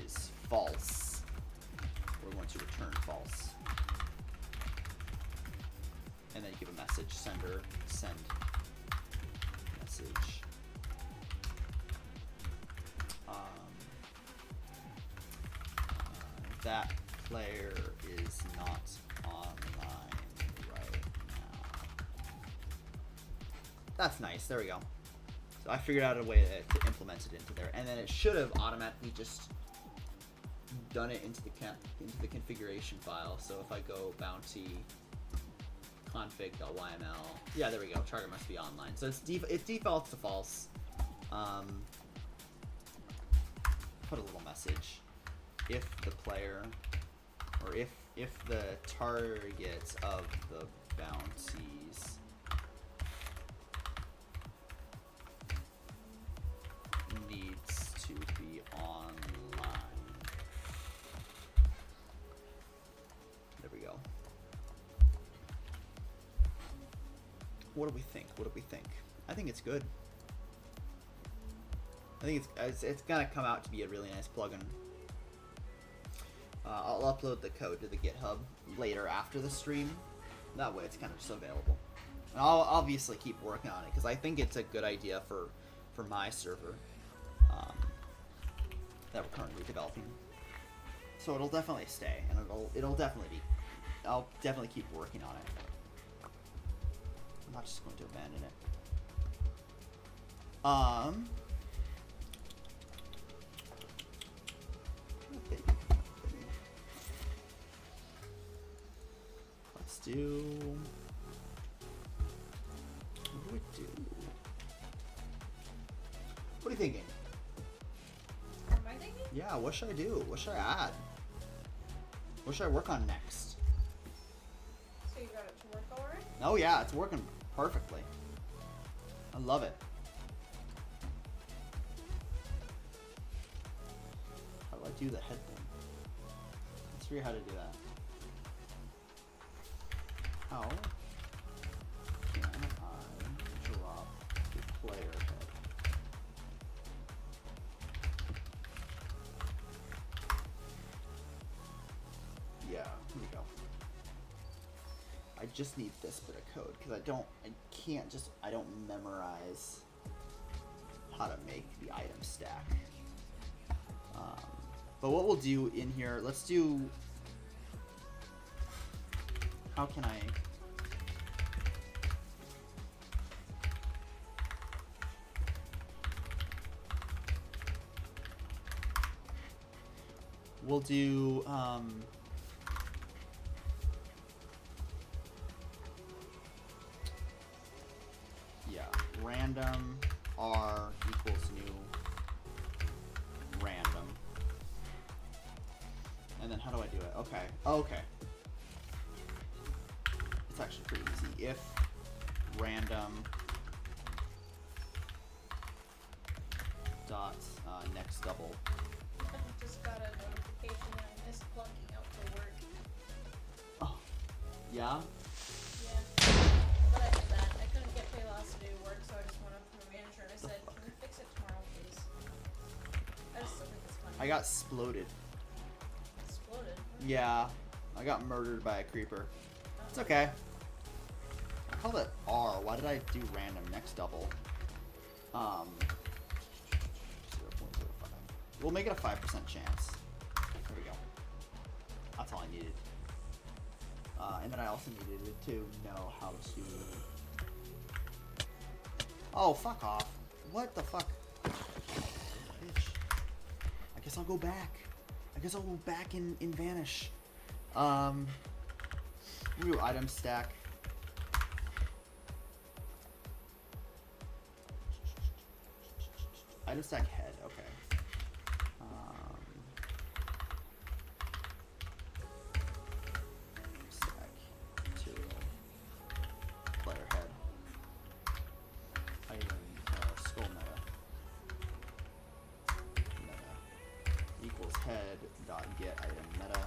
is false, we're going to return false. And then you give a message, send message. That player is not online right now. That's nice. There we go. So I figured out a way to implement it into there, and then it should have automatically just done it into the configuration file. So if I go bounty config.yml, yeah, there we go. Target must be online. So it defaults to false. Put a little message. If the player, or if the target of the bounties needs to be online. There we go. What do we think? I think it's good. I think it's gonna come out to be a really nice plugin. I'll upload the code to the GitHub later after the stream. That way it's kind of just available. And I'll obviously keep working on it, because I think it's a good idea for my server that we're currently developing. So it'll definitely stay, and it'll definitely be... I'll definitely keep working on it. I'm not just going to abandon it. Um. Let's do. What do we do? What are you thinking? What am I thinking? Yeah, what should I do? What should I add? What should I work on next? So you got it to work already? Oh yeah, it's working perfectly. I love it. How do I do the head thing? Let's figure out how to do that. How can I drop the player head? Yeah, here we go. I just need this bit of code because I don't memorize how to make the item stack. But what we'll do in here, let's do, how can I, we'll do, yeah, random r equals new random. And then how do I do it? Okay. Oh, okay. It's actually pretty easy. If random dot next double. I just got a notification that I missed plugging out for work. Oh, yeah. Yeah. But I did that. I couldn't get Paylocity to work, so I just went up to my manager and I said, "Can we fix it tomorrow, please?" I just still think it's funny. I got exploded. Exploded. Yeah, I got murdered by a creeper. It's okay. I called it R. Why did I do random next double? 0.05. We'll make it a 5% chance. There we go. That's all I needed. And then I also needed to know how to... Oh, fuck off. What the fuck? Bitch. I guess I'll go back. I guess I'll go back in Vanish. We do item stack. Item stack head, okay. Stack material. Player head. Item skull meta. Meta equals head dot get item meta.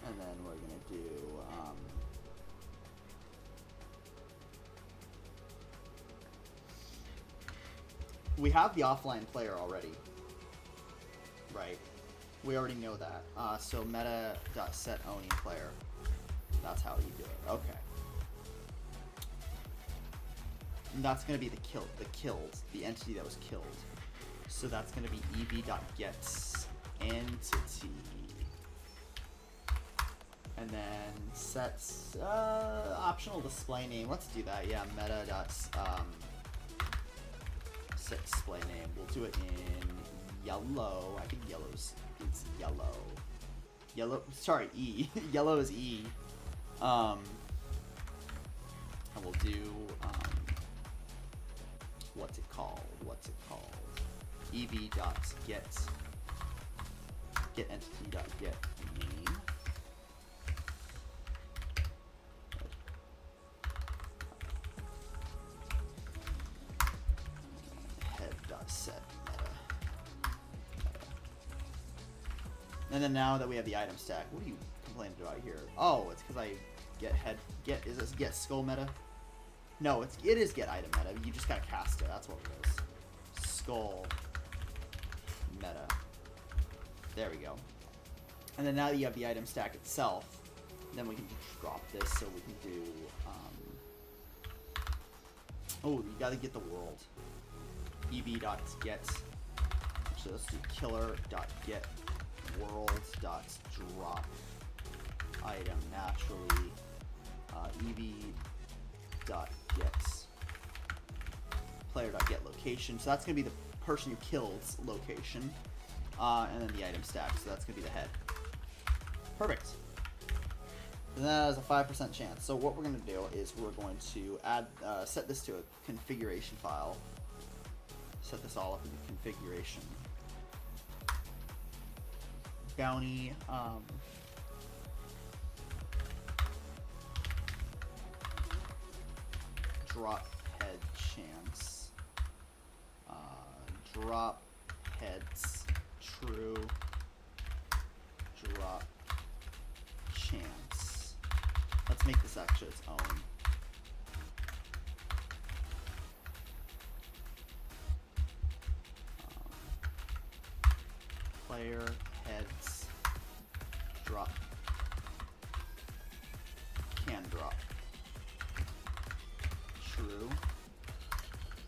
And then we're gonna do we have the offline player already, right? We already know that. So meta dot set owning player. That's how you do it. Okay. And that's gonna be the entity that was killed. So that's gonna be ev.gets entity. And then sets optional display name. Let's do that. Yeah, meta dot set display name. We'll do it in yellow. I think it's yellow. Yellow. Sorry, E. Yellow is E. And we'll do what's it called? ev dot get entity dot get name. Set meta. And then now that we have the item stack, what are you complaining about here? Oh, it's because I is this get skull meta? No, it is get item meta. You just gotta cast it. That's what it is. Skull meta. There we go. And then now that you have the item stack itself, then we can just drop this so we can do. Oh, you gotta get the world. ev.get, so let's do killer.get world.drop item naturally, ev.get player player.get location. So that's going to be the person who kills location. And then the item stack. So that's going to be the head. Perfect. And that has a 5% chance. So what we're going to do is we're going to add, set this to a configuration file. Set this all up in the configuration. Bounty, drop head chance, drop heads true, drop chance. Let's make this actually its own. Player heads drop can drop true,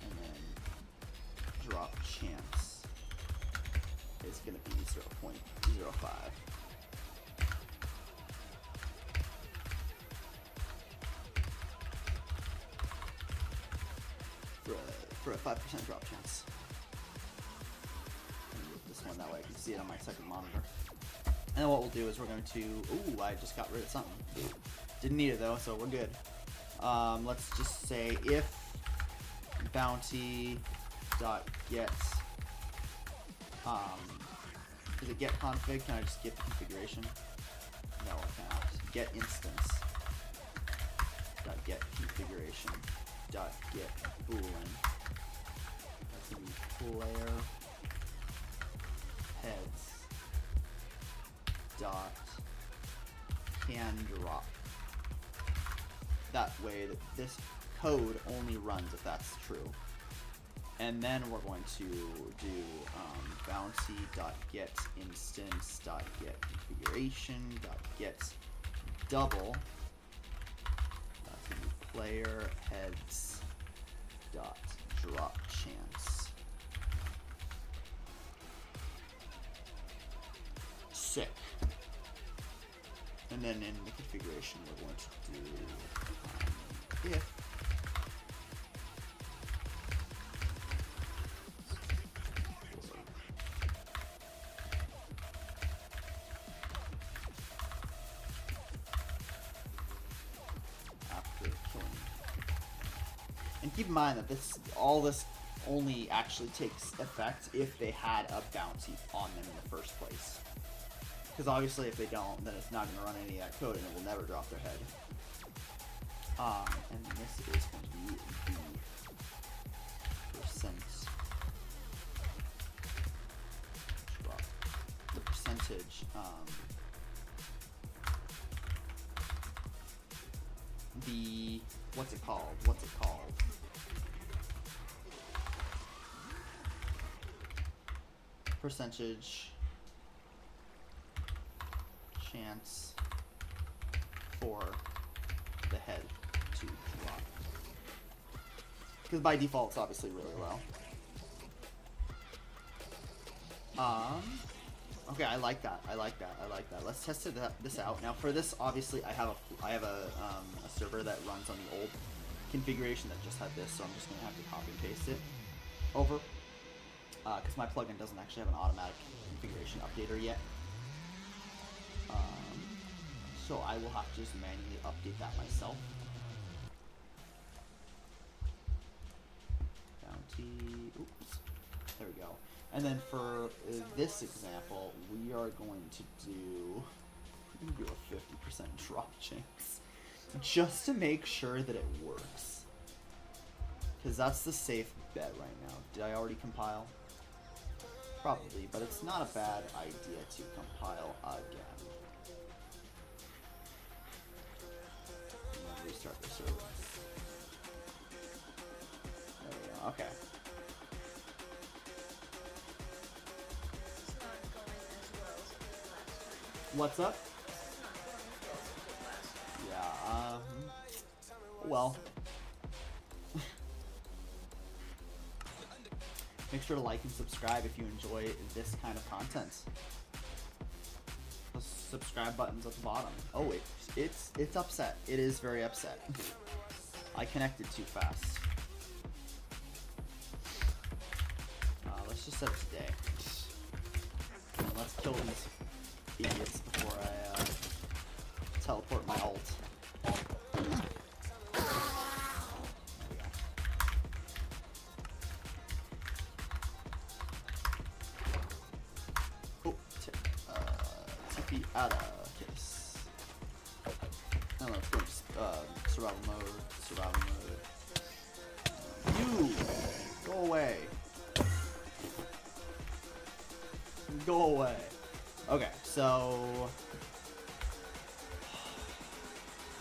and then drop chance is going to be 0.05. For a 5% drop chance. This one, that way I can see it on my second monitor. And then what we'll do is we're going to, ooh, I just got rid of something. Didn't need it though, so we're good. Let's just say if bounty dot get, is it get config? Can I just get the configuration? No, I cannot. Get instance dot get configuration dot get boolean. That's gonna be player heads dot can drop. That way that this code only runs if that's true. And then we're going to do bounty.get instance.get configuration.get double. That's going to be player heads dot drop chance. Sick. And then in the configuration, we're going to do if after killing. And keep in mind that all this only actually takes effect if they had a bounty on them in the first place. Because obviously if they don't, then it's not going to run any of that code and it will never drop their head. And this is going to be the percent drop. The percentage, what's it called? Percentage chance for the head to drop. Because by default, it's obviously really low. Okay, I like that. Let's test this out. Now for this, obviously, I have a server that runs on the old configuration that just had this, so I'm just gonna have to copy and paste it over. Because my plugin doesn't actually have an automatic configuration updater yet. So I will have to just manually update that myself. Bounty, oops, there we go. And then for this example, we are going to do a 50% drop chance, just to make sure that it works. Because that's the safe bet right now. Did I already compile? Probably, but it's not a bad idea to compile again. Restart the server. There we go. Okay. It's not going as well as it did last time. What's up? It's not going as well as it did last time. Yeah. Well. Make sure to like and subscribe if you enjoy this kind of content. The subscribe button's at the bottom. Oh, it's upset. It is very upset. I connected too fast. kill these idiots before I teleport my ult. Oh, TP out of case. No, let's go to survival mode. You! Go away. Go away. Okay, so...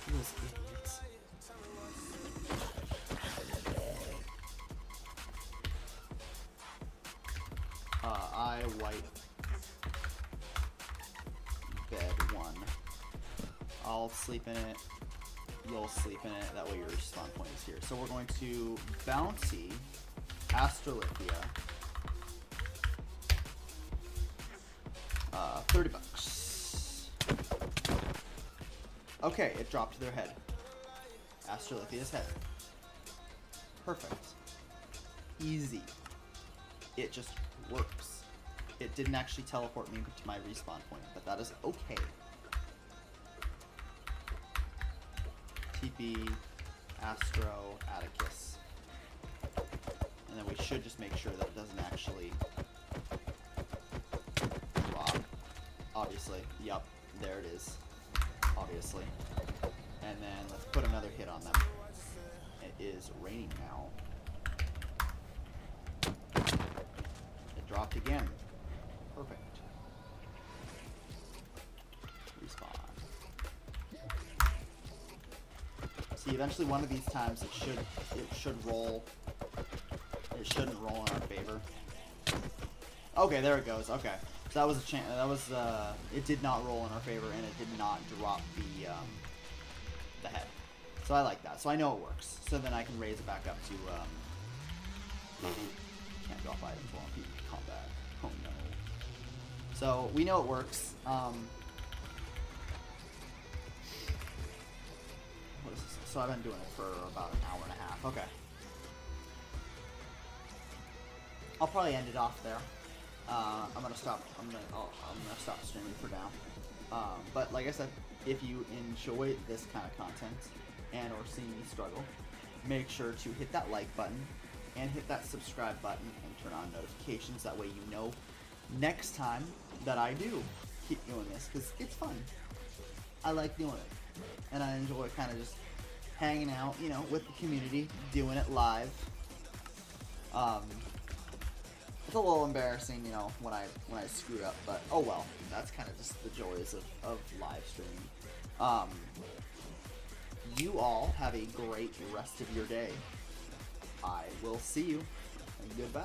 Those idiots. I white bed 1. I'll sleep in it. You'll sleep in it. That way your respawn point is here. So we're going to bouncy Astrolithia. $30. Okay, it dropped to their head. Astrolithia's head. Perfect. Easy. It just works. It didn't actually teleport me to my respawn point, but that is okay. TP, Astro, Atticus. And then we should just make sure that it doesn't actually drop. Obviously. Yup. There it is. Obviously. And then let's put another hit on them. It is raining now. It dropped again. Perfect. Respawn. See, eventually one of these times it should roll. It shouldn't roll in our favor. Okay, there it goes. Okay. So that was a chance. That was it did not roll in our favor, and it did not drop the head. So I like that. So I know it works. So then I can raise it back up to can't drop items while I'm in combat. Oh no. So we know it works. What is this? So I've been doing it for about an hour and a half. Okay. I'll probably end it off there. I'm gonna stop streaming for now. But like I said, if you enjoy this kind of content and or seeing me struggle, make sure to hit that like button and hit that subscribe button and turn on notifications. That way you know next time that I do keep doing this, because it's fun. I like doing it, and I enjoy kind of just hanging out, you know, with the community, doing it live. It's a little embarrassing, you know, when I screw up, but oh well. That's kind of just the joys of live streaming. You all have a great rest of your day. I will see you. Goodbye.